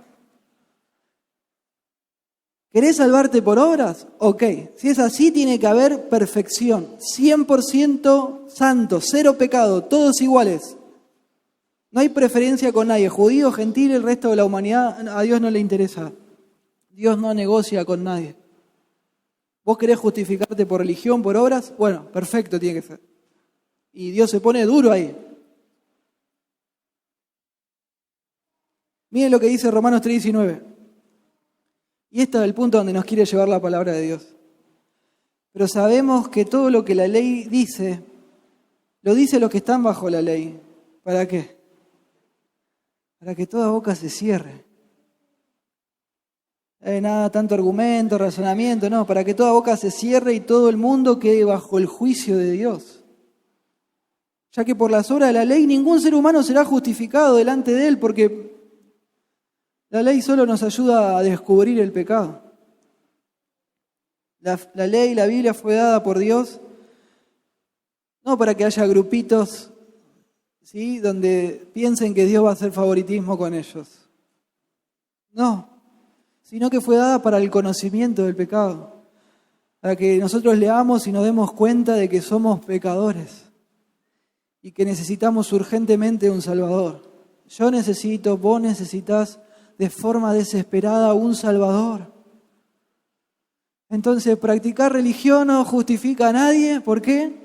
¿Querés salvarte por obras? Ok. Si es así, tiene que haber perfección. 100% santo, cero pecado, todos iguales. No hay preferencia con nadie, judío, gentil, el resto de la humanidad, a Dios no le interesa. Dios no negocia con nadie. ¿Vos querés justificarte por religión, por obras? Bueno, perfecto tiene que ser. Y Dios se pone duro ahí. Miren lo que dice Romanos 3:19. Y este es el punto donde nos quiere llevar la palabra de Dios. Pero sabemos que todo lo que la ley dice, lo dice los que están bajo la ley. ¿Para qué? Para que toda boca se cierre. Nada, tanto argumento, razonamiento, no, para que toda boca se cierre y todo el mundo quede bajo el juicio de Dios. Ya que por las obras de la ley ningún ser humano será justificado delante de Él, porque la ley solo nos ayuda a descubrir el pecado. La ley, la Biblia fue dada por Dios, no para que haya grupitos, ¿sí?, donde piensen que Dios va a hacer favoritismo con ellos. No, sino que fue dada para el conocimiento del pecado, para que nosotros leamos y nos demos cuenta de que somos pecadores y que necesitamos urgentemente un Salvador. Yo necesito, vos necesitas de forma desesperada un Salvador. Entonces, practicar religión no justifica a nadie. ¿Por qué?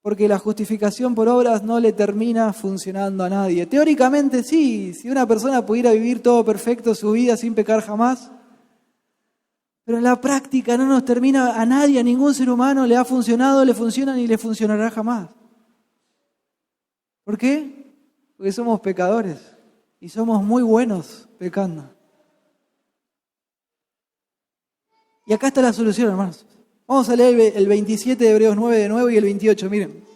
Porque la justificación por obras no le termina funcionando a nadie. Teóricamente sí, si una persona pudiera vivir todo perfecto su vida sin pecar jamás, pero en la práctica no nos termina a nadie, a ningún ser humano le ha funcionado, le funciona ni le funcionará jamás. ¿Por qué? Porque somos pecadores y somos muy buenos pecando. Y acá está la solución, hermanos. Vamos a leer el 27 de Hebreos 9 de nuevo y el 28, miren.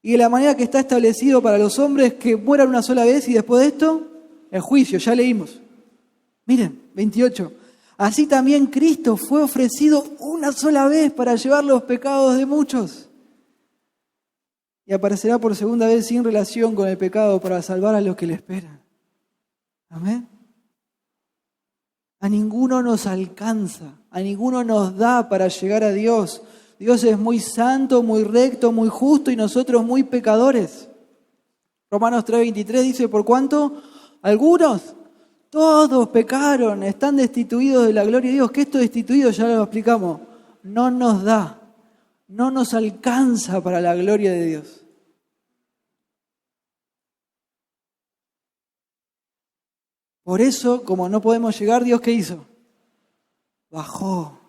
Y de la manera que está establecido para los hombres que mueran una sola vez y después de esto, el juicio, ya leímos. Miren, 28. Así también Cristo fue ofrecido una sola vez para llevar los pecados de muchos. Y aparecerá por segunda vez sin relación con el pecado para salvar a los que le esperan. Amén. A ninguno nos alcanza, a ninguno nos da para llegar a Dios. Dios es muy santo, muy recto, muy justo y nosotros muy pecadores. Romanos 3:23 dice, por cuanto algunos, todos pecaron, están destituidos de la gloria de Dios. Que esto destituido, ya lo explicamos, no nos da, no nos alcanza para la gloria de Dios. Por eso, como no podemos llegar, Dios, ¿qué hizo? Bajó,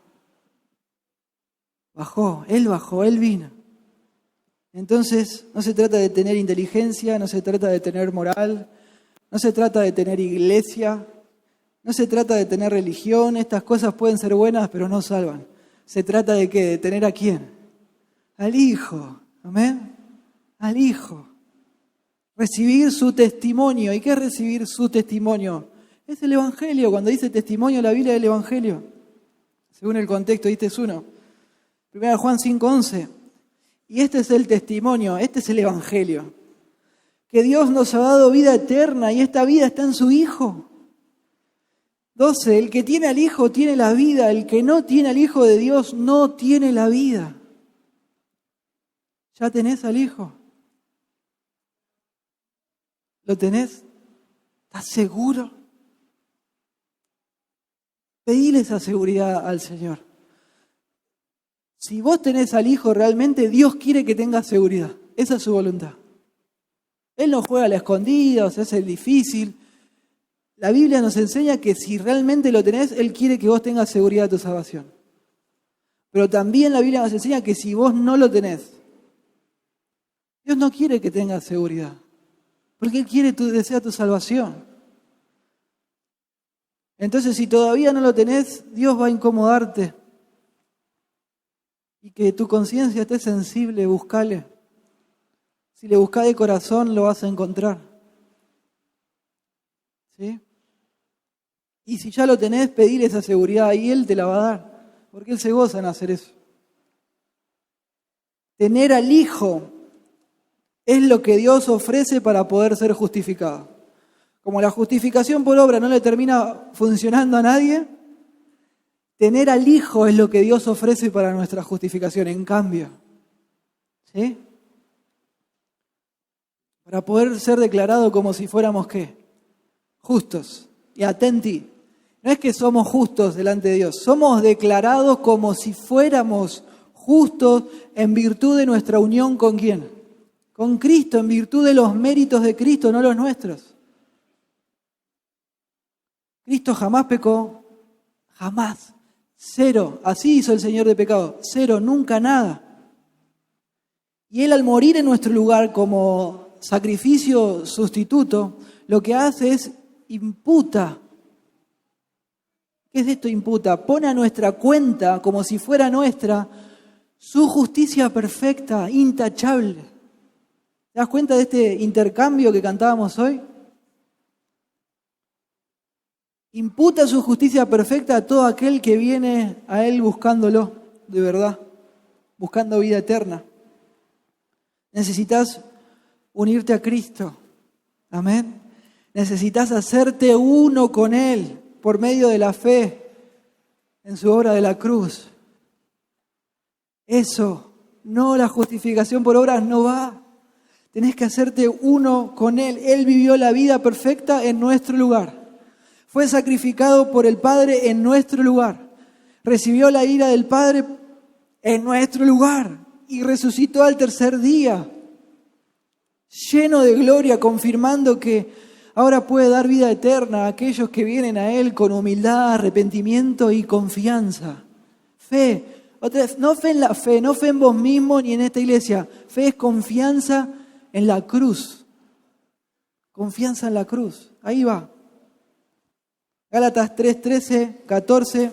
Él vino. Entonces, no se trata de tener inteligencia, no se trata de tener moral, no se trata de tener iglesia, no se trata de tener religión, estas cosas pueden ser buenas, pero no salvan. Se trata de ¿qué? De tener ¿a quién? Al Hijo, amén, al Hijo. Recibir su testimonio. ¿Y qué es recibir su testimonio? Es el Evangelio. Cuando dice testimonio, la Biblia es el Evangelio. Según el contexto, este es uno. 1 Juan 5:11. Y este es el testimonio, este es el Evangelio. Que Dios nos ha dado vida eterna y esta vida está en su Hijo. 12. El que tiene al Hijo tiene la vida. El que no tiene al Hijo de Dios no tiene la vida. ¿Ya tenés al Hijo? ¿Lo tenés? ¿Estás seguro? Pedile esa seguridad al Señor. Si vos tenés al Hijo realmente, Dios quiere que tengas seguridad. Esa es su voluntad. Él no juega a la escondida, o sea, es el difícil. La Biblia nos enseña que si realmente lo tenés, Él quiere que vos tengas seguridad de tu salvación. Pero también la Biblia nos enseña que si vos no lo tenés, Dios no quiere que tengas seguridad. Porque Él desea tu salvación. Entonces, si todavía no lo tenés, Dios va a incomodarte. Y que tu conciencia esté sensible, buscale. Si le buscás de corazón, lo vas a encontrar. ¿Sí? Y si ya lo tenés, pedile esa seguridad y Él te la va a dar. Porque Él se goza en hacer eso. Tener al Hijo es lo que Dios ofrece para poder ser justificado. Como la justificación por obra no le termina funcionando a nadie, tener al Hijo es lo que Dios ofrece para nuestra justificación. En cambio, ¿sí? Para poder ser declarado como si fuéramos ¿qué? Justos. Y atenti, no es que somos justos delante de Dios, somos declarados como si fuéramos justos en virtud de nuestra unión ¿con quién? Con Cristo, en virtud de los méritos de Cristo, no los nuestros. Cristo jamás pecó, jamás, cero. Así hizo el Señor de pecado, cero, nunca nada. Y Él al morir en nuestro lugar como sacrificio sustituto, lo que hace es imputa. ¿Qué es esto imputa? Pone a nuestra cuenta, como si fuera nuestra, su justicia perfecta, intachable. ¿Te das cuenta de este intercambio que cantábamos hoy? Imputa su justicia perfecta a todo aquel que viene a Él buscándolo, de verdad, buscando vida eterna. Necesitas unirte a Cristo, amén. Necesitas hacerte uno con Él por medio de la fe en su obra de la cruz. Eso, no la justificación por obras, no va. Tenés que hacerte uno con Él. Él vivió la vida perfecta en nuestro lugar. Fue sacrificado por el Padre en nuestro lugar. Recibió la ira del Padre en nuestro lugar. y resucitó al tercer día, lleno de gloria, confirmando que ahora puede dar vida eterna a aquellos que vienen a Él con humildad, arrepentimiento y confianza. Fe, otra vez, no fe en la fe, no fe en vos mismo ni en esta iglesia. Fe es confianza en la cruz. Confianza en la cruz. Ahí va. Gálatas 3, 13, 14.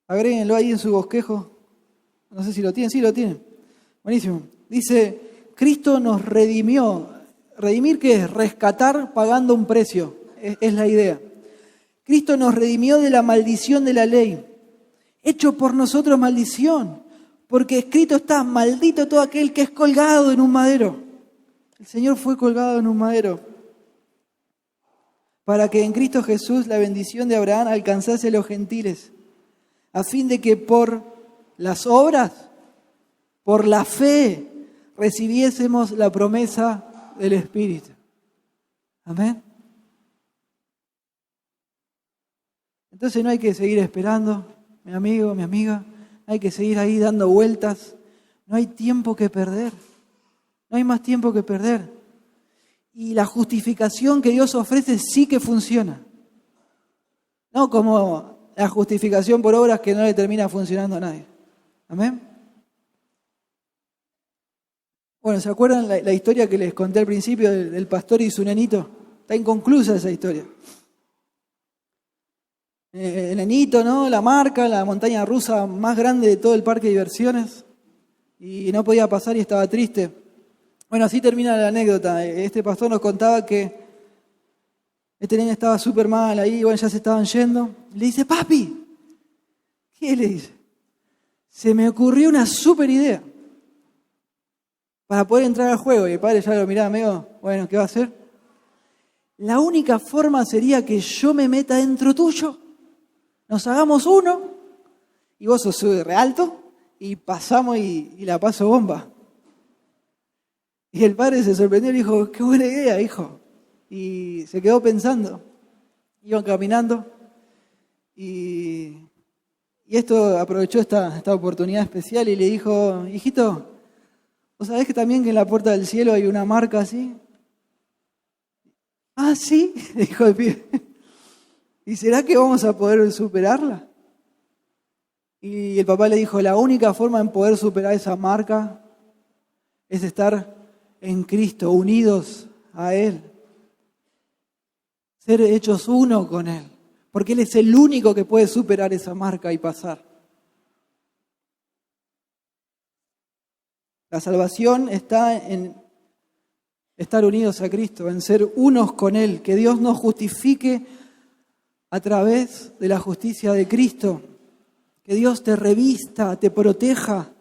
Agréguenlo ahí en su bosquejo. No sé si lo tienen. Sí, lo tienen. Buenísimo. Dice, Cristo nos redimió. ¿Redimir qué es? Rescatar pagando un precio. Es la idea. Cristo nos redimió de la maldición de la ley. Hecho por nosotros maldición. Porque escrito está, maldito todo aquel que es colgado en un madero. El Señor fue colgado en un madero. Para que en Cristo Jesús la bendición de Abraham alcanzase a los gentiles. A fin de que por las obras, por la fe, recibiésemos la promesa del Espíritu. Amén. Entonces no hay que seguir esperando, mi amigo, mi amiga. Hay que seguir ahí dando vueltas. No hay tiempo que perder. No hay más tiempo que perder. Y la justificación que Dios ofrece sí que funciona. No como la justificación por obras que no le termina funcionando a nadie. Amén. Bueno, ¿se acuerdan la historia que les conté al principio del pastor y su nenito? Está inconclusa esa historia. El nenito, ¿no? La marca, la montaña rusa más grande de todo el parque de diversiones. Y no podía pasar y estaba triste. Bueno, así termina la anécdota. Este pastor nos contaba que este nene estaba súper mal ahí, bueno, ya se estaban yendo. Le dice, papi, ¿qué le dice? Se me ocurrió una súper idea para poder entrar al juego. Y el padre ya lo miraba medio, bueno, ¿qué va a hacer? La única forma sería que yo me meta dentro tuyo, nos hagamos uno, y vos sos re alto, y pasamos y la paso bomba. Y el padre se sorprendió y le dijo, qué buena idea, hijo. Y se quedó pensando. Iban caminando y esto aprovechó esta oportunidad especial y le dijo, hijito, ¿vos sabés que también que en la puerta del cielo hay una marca así? Ah, sí, dijo el pibe. ¿Y será que vamos a poder superarla? Y el papá le dijo, la única forma en poder superar esa marca es estar en Cristo, unidos a Él. Ser hechos uno con Él. Porque Él es el único que puede superar esa marca y pasar. La salvación está en estar unidos a Cristo, en ser unos con Él. Que Dios nos justifique a través de la justicia de Cristo. Que Dios te revista, te proteja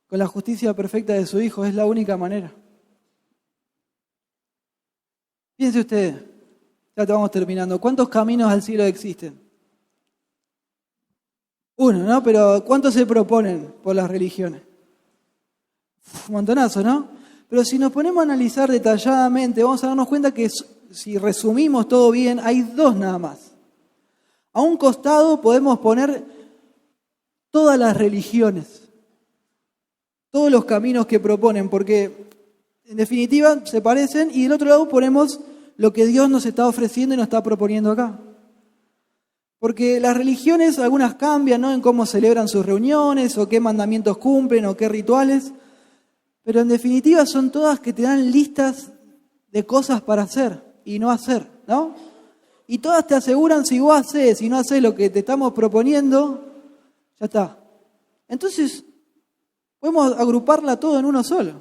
con la justicia perfecta de su Hijo. Es la única manera. Piense usted, ya estamos terminando. ¿Cuántos caminos al cielo existen? Uno, ¿no? Pero ¿cuántos se proponen por las religiones? Un montonazo, ¿no? Pero si nos ponemos a analizar detalladamente, vamos a darnos cuenta que si resumimos todo bien, hay dos nada más. A un costado podemos poner todas las religiones, todos los caminos que proponen, porque en definitiva se parecen, y del otro lado ponemos lo que Dios nos está ofreciendo y nos está proponiendo acá. Porque las religiones, algunas cambian, ¿no?, en cómo celebran sus reuniones, o qué mandamientos cumplen, o qué rituales, pero en definitiva son todas que te dan listas de cosas para hacer y no hacer, ¿no? Y todas te aseguran, si vos haces y no haces lo que te estamos proponiendo, ya está. Entonces, podemos agruparla todo en uno solo.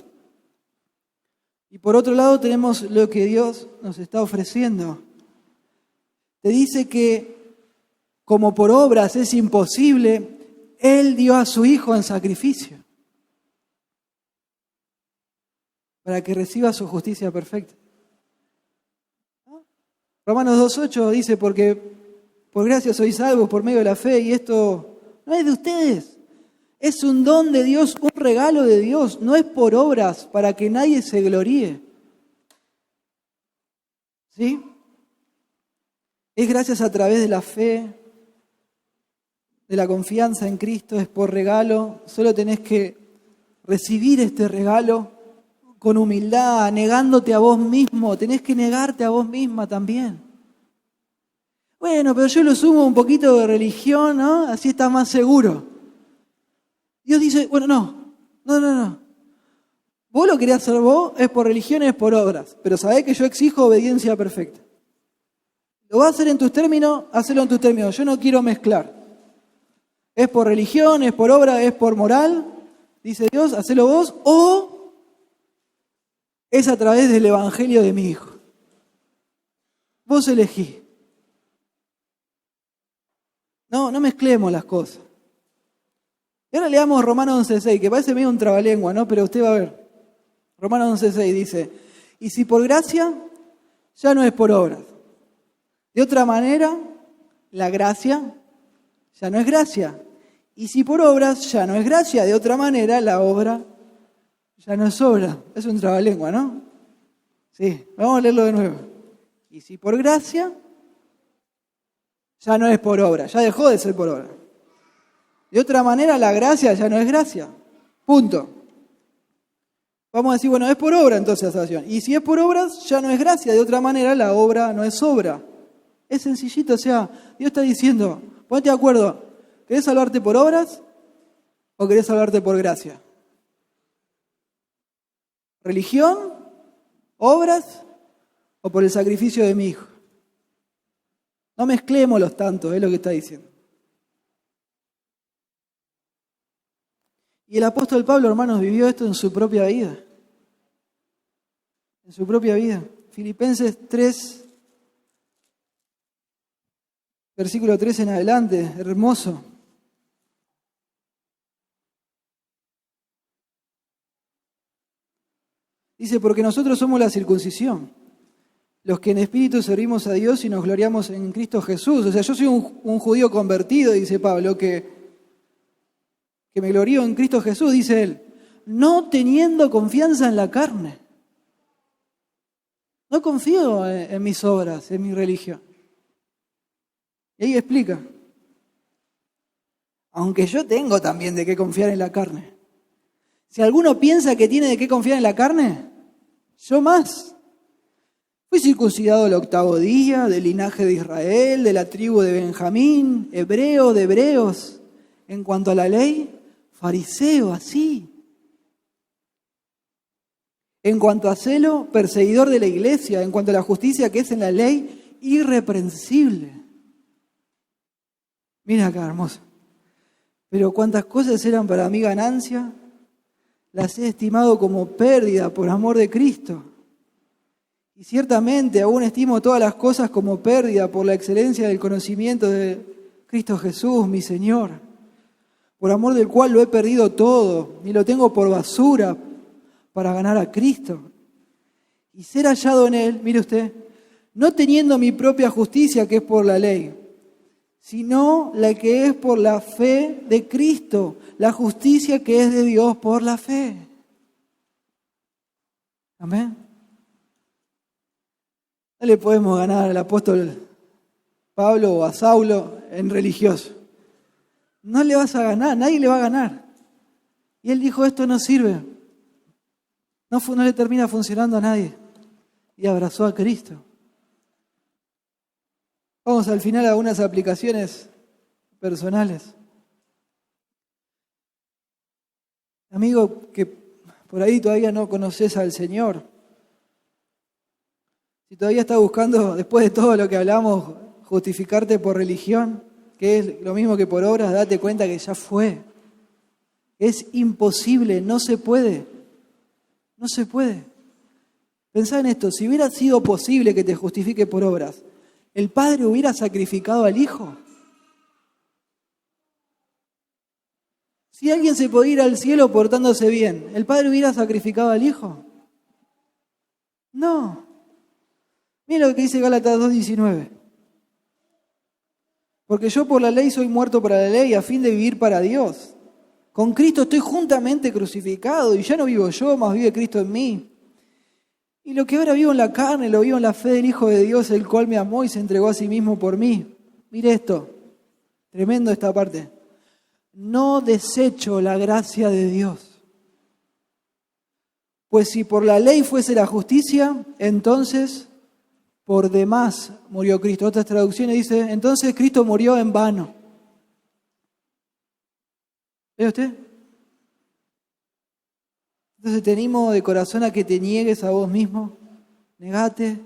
Y por otro lado tenemos lo que Dios nos está ofreciendo. Te dice que como por obras es imposible, Él dio a su Hijo en sacrificio para que reciba su justicia perfecta. Romanos 2:8 dice, porque por gracia sois salvos por medio de la fe, y esto no es de ustedes. Es un don de Dios, un regalo de Dios. No es por obras para que nadie se gloríe. ¿Sí? Es gracias a través de la fe, de la confianza en Cristo, es por regalo. Solo tenés que recibir este regalo con humildad, negándote a vos mismo. Tenés que negarte a vos misma también. Bueno, pero yo lo sumo un poquito de religión, ¿no? Así estás más seguro. Dios dice, bueno, no. Vos lo querés hacer vos, es por religión, es por obras. Pero sabés que yo exijo obediencia perfecta. Lo vas a hacer en tus términos, hacelo en tus términos. Yo no quiero mezclar. Es por religión, es por obra, es por moral. Dice Dios, hacelo vos. O es a través del evangelio de mi Hijo. Vos elegís. No mezclemos las cosas. Y ahora leamos Romanos 11:6, que parece medio un trabalengua, ¿no? Pero usted va a ver. Romanos 11:6 dice, y si por gracia, ya no es por obras. De otra manera, la gracia ya no es gracia. Y si por obras, ya no es gracia. De otra manera, la obra ya no es obra. Es un trabalengua, ¿no? Sí, vamos a leerlo de nuevo. Y si por gracia, ya no es por obra. Ya dejó de ser por obra. De otra manera, la gracia ya no es gracia. Punto. Vamos a decir, bueno, es por obra entonces la salvación. Y si es por obras, ya no es gracia. De otra manera, la obra no es obra. Es sencillito, o sea, Dios está diciendo, ponete de acuerdo, ¿querés salvarte por obras o querés salvarte por gracia? ¿Religión? ¿Obras? ¿O por el sacrificio de mi Hijo? No mezclemos los tantos, es lo que está diciendo. Y el apóstol Pablo, hermanos, vivió esto en su propia vida. En su propia vida. Filipenses 3, versículo 3 en adelante, hermoso. Dice, porque nosotros somos la circuncisión, los que en espíritu servimos a Dios y nos gloriamos en Cristo Jesús. O sea, yo soy un judío convertido, dice Pablo, que me glorío en Cristo Jesús, dice él, no teniendo confianza en la carne. No confío en mis obras, en mi religión. Y ahí explica, aunque yo tengo también de qué confiar en la carne. Si alguno piensa que tiene de qué confiar en la carne, yo más. Fui circuncidado el 8º día, del linaje de Israel, de la tribu de Benjamín, hebreo de hebreos. En cuanto a la ley, fariseo, así. En cuanto a celo, perseguidor de la iglesia. En cuanto a la justicia que es en la ley, irreprensible. Mira acá, hermoso. Pero cuántas cosas eran para mí ganancia, las he estimado como pérdida por amor de Cristo. Y ciertamente aún estimo todas las cosas como pérdida por la excelencia del conocimiento de Cristo Jesús, mi Señor, por amor del cual lo he perdido todo y lo tengo por basura para ganar a Cristo y ser hallado en Él, mire usted, no teniendo mi propia justicia que es por la ley, sino la que es por la fe de Cristo, la justicia que es de Dios por la fe. Amén. No le podemos ganar al apóstol Pablo o a Saulo en religioso. No le vas a ganar, nadie le va a ganar. Y él dijo, esto no sirve. No le termina funcionando a nadie. Y abrazó a Cristo. Vamos al final a algunas aplicaciones personales. Amigo que por ahí todavía no conoces al Señor, si todavía estás buscando, después de todo lo que hablamos, justificarte por religión, que es lo mismo que por obras, date cuenta que ya fue. Es imposible, no se puede. No se puede. Pensá en esto, si hubiera sido posible que te justifique por obras, ¿el Padre hubiera sacrificado al Hijo? Si alguien se podía ir al cielo portándose bien, ¿el Padre hubiera sacrificado al Hijo? No. Mira lo que dice Gálatas 2:19. Porque yo por la ley soy muerto para la ley a fin de vivir para Dios. Con Cristo estoy juntamente crucificado y ya no vivo yo, más vive Cristo en mí. Y lo que ahora vivo en la carne, lo vivo en la fe del Hijo de Dios, el cual me amó y se entregó a sí mismo por mí. Mire esto, tremendo esta parte. No desecho la gracia de Dios. Pues si por la ley fuese la justicia, entonces por demás murió Cristo. Otras traducciones dicen, entonces Cristo murió en vano. ¿Ve usted? Entonces te animo de corazón a que te niegues a vos mismo, negate,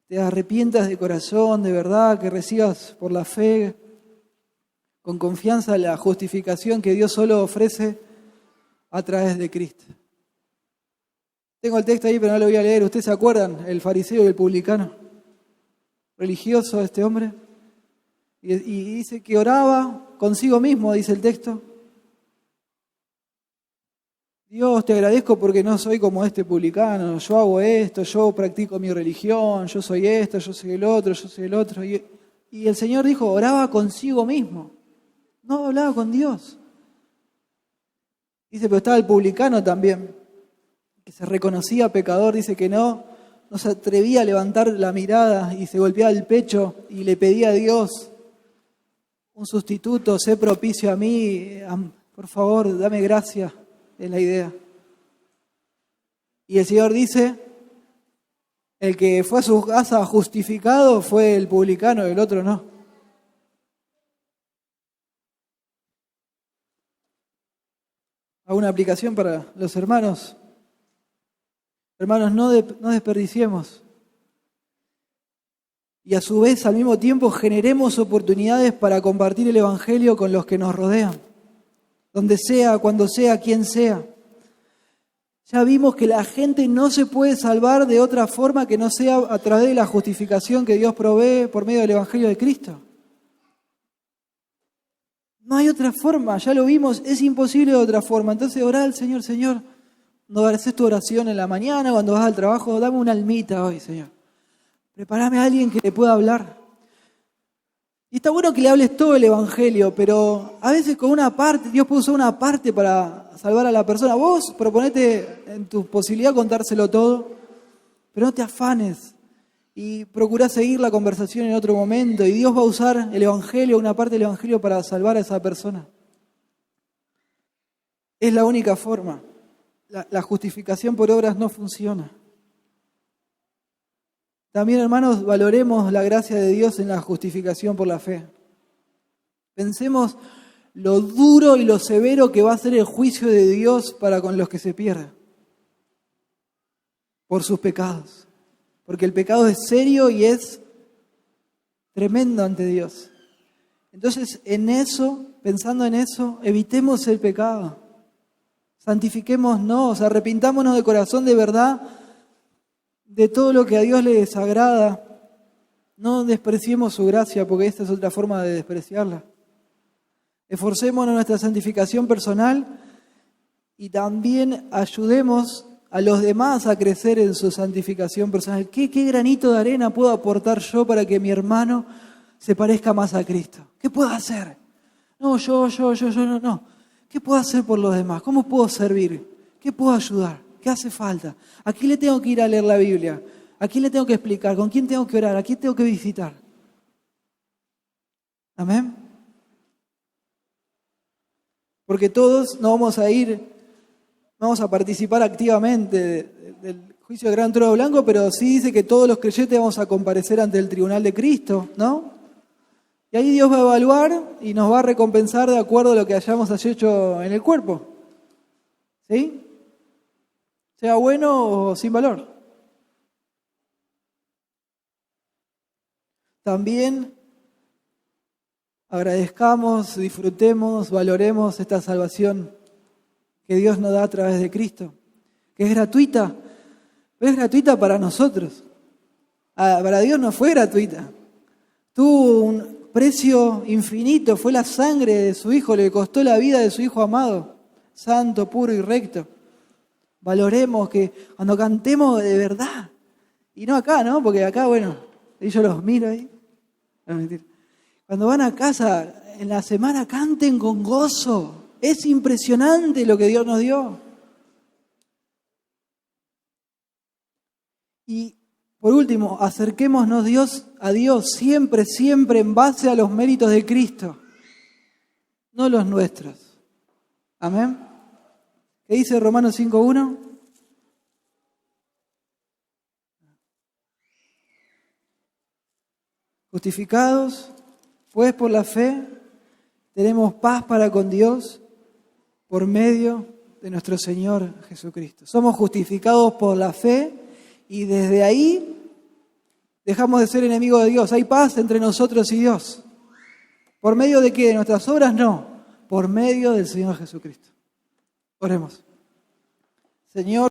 te arrepientas de corazón, de verdad, que recibas por la fe, con confianza la justificación que Dios solo ofrece a través de Cristo. Tengo el texto ahí, pero no lo voy a leer. ¿Ustedes se acuerdan? El fariseo y el publicano. Religioso este hombre. Y dice que oraba consigo mismo, dice el texto. Dios, te agradezco porque no soy como este publicano. Yo hago esto, yo practico mi religión, yo soy esto, yo soy el otro, yo soy el otro. Y el Señor dijo, oraba consigo mismo. No hablaba con Dios. Dice, pero estaba el publicano también, que se reconocía pecador, dice que no se atrevía a levantar la mirada y se golpeaba el pecho y le pedía a Dios un sustituto, sé propicio a mí, por favor, dame gracia, es la idea. Y el Señor dice, el que fue a su casa justificado fue el publicano, el otro no. Hago una aplicación para los hermanos. Hermanos, no desperdiciemos. Y a su vez, al mismo tiempo, generemos oportunidades para compartir el Evangelio con los que nos rodean. Donde sea, cuando sea, quien sea. Ya vimos que la gente no se puede salvar de otra forma que no sea a través de la justificación que Dios provee por medio del Evangelio de Cristo. No hay otra forma, ya lo vimos, es imposible de otra forma. Entonces orá al Señor, Señor. No haces tu oración en la mañana, cuando vas al trabajo, dame una almita hoy, Señor. Prepárame a alguien que le pueda hablar. Y está bueno que le hables todo el Evangelio, pero a veces con una parte, Dios puede usar una parte para salvar a la persona. Vos proponete en tu posibilidad contárselo todo, pero no te afanes y procurá seguir la conversación en otro momento. Y Dios va a usar el Evangelio, una parte del Evangelio para salvar a esa persona. Es la única forma. La justificación por obras no funciona. También, hermanos, valoremos la gracia de Dios en la justificación por la fe. Pensemos lo duro y lo severo que va a ser el juicio de Dios para con los que se pierden por sus pecados. Porque el pecado es serio y es tremendo ante Dios. Entonces, pensando en eso, evitemos el pecado. Santifiquémonos, arrepintámonos de corazón de verdad de todo lo que a Dios le desagrada. No despreciemos su gracia, porque esta es otra forma de despreciarla. Esforcémonos en nuestra santificación personal y también ayudemos a los demás a crecer en su santificación personal. ¿Qué granito de arena puedo aportar yo para que mi hermano se parezca más a Cristo? ¿Qué puedo hacer? No, yo, no. ¿Qué puedo hacer por los demás? ¿Cómo puedo servir? ¿Qué puedo ayudar? ¿Qué hace falta? ¿A quién le tengo que ir a leer la Biblia? ¿A quién le tengo que explicar? ¿Con quién tengo que orar? ¿A quién tengo que visitar? ¿Amén? Porque todos no vamos a participar activamente del juicio del gran trono blanco, pero sí dice que todos los creyentes vamos a comparecer ante el tribunal de Cristo, ¿no? Y ahí Dios va a evaluar y nos va a recompensar de acuerdo a lo que hayamos hecho en el cuerpo. ¿Sí? Sea bueno o sin valor. También agradezcamos, disfrutemos, valoremos esta salvación que Dios nos da a través de Cristo, que es gratuita, pero es gratuita para nosotros. Para Dios no fue gratuita. Tuvo un precio infinito, fue la sangre de su Hijo, le costó la vida de su Hijo amado, santo, puro y recto. Valoremos que cuando cantemos de verdad, y no acá, ¿no? Porque acá, bueno, yo los miro ahí. No, mentira. Cuando van a casa en la semana, canten con gozo. Es impresionante lo que Dios nos dio. Y por último, acerquémonos a Dios siempre, siempre en base a los méritos de Cristo, no los nuestros. Amén. ¿Qué dice Romanos 5:1? Justificados, pues por la fe, tenemos paz para con Dios por medio de nuestro Señor Jesucristo. Somos justificados por la fe y desde ahí dejamos de ser enemigos de Dios. Hay paz entre nosotros y Dios. ¿Por medio de qué? ¿De nuestras obras? No. Por medio del Señor Jesucristo. Oremos. Señor.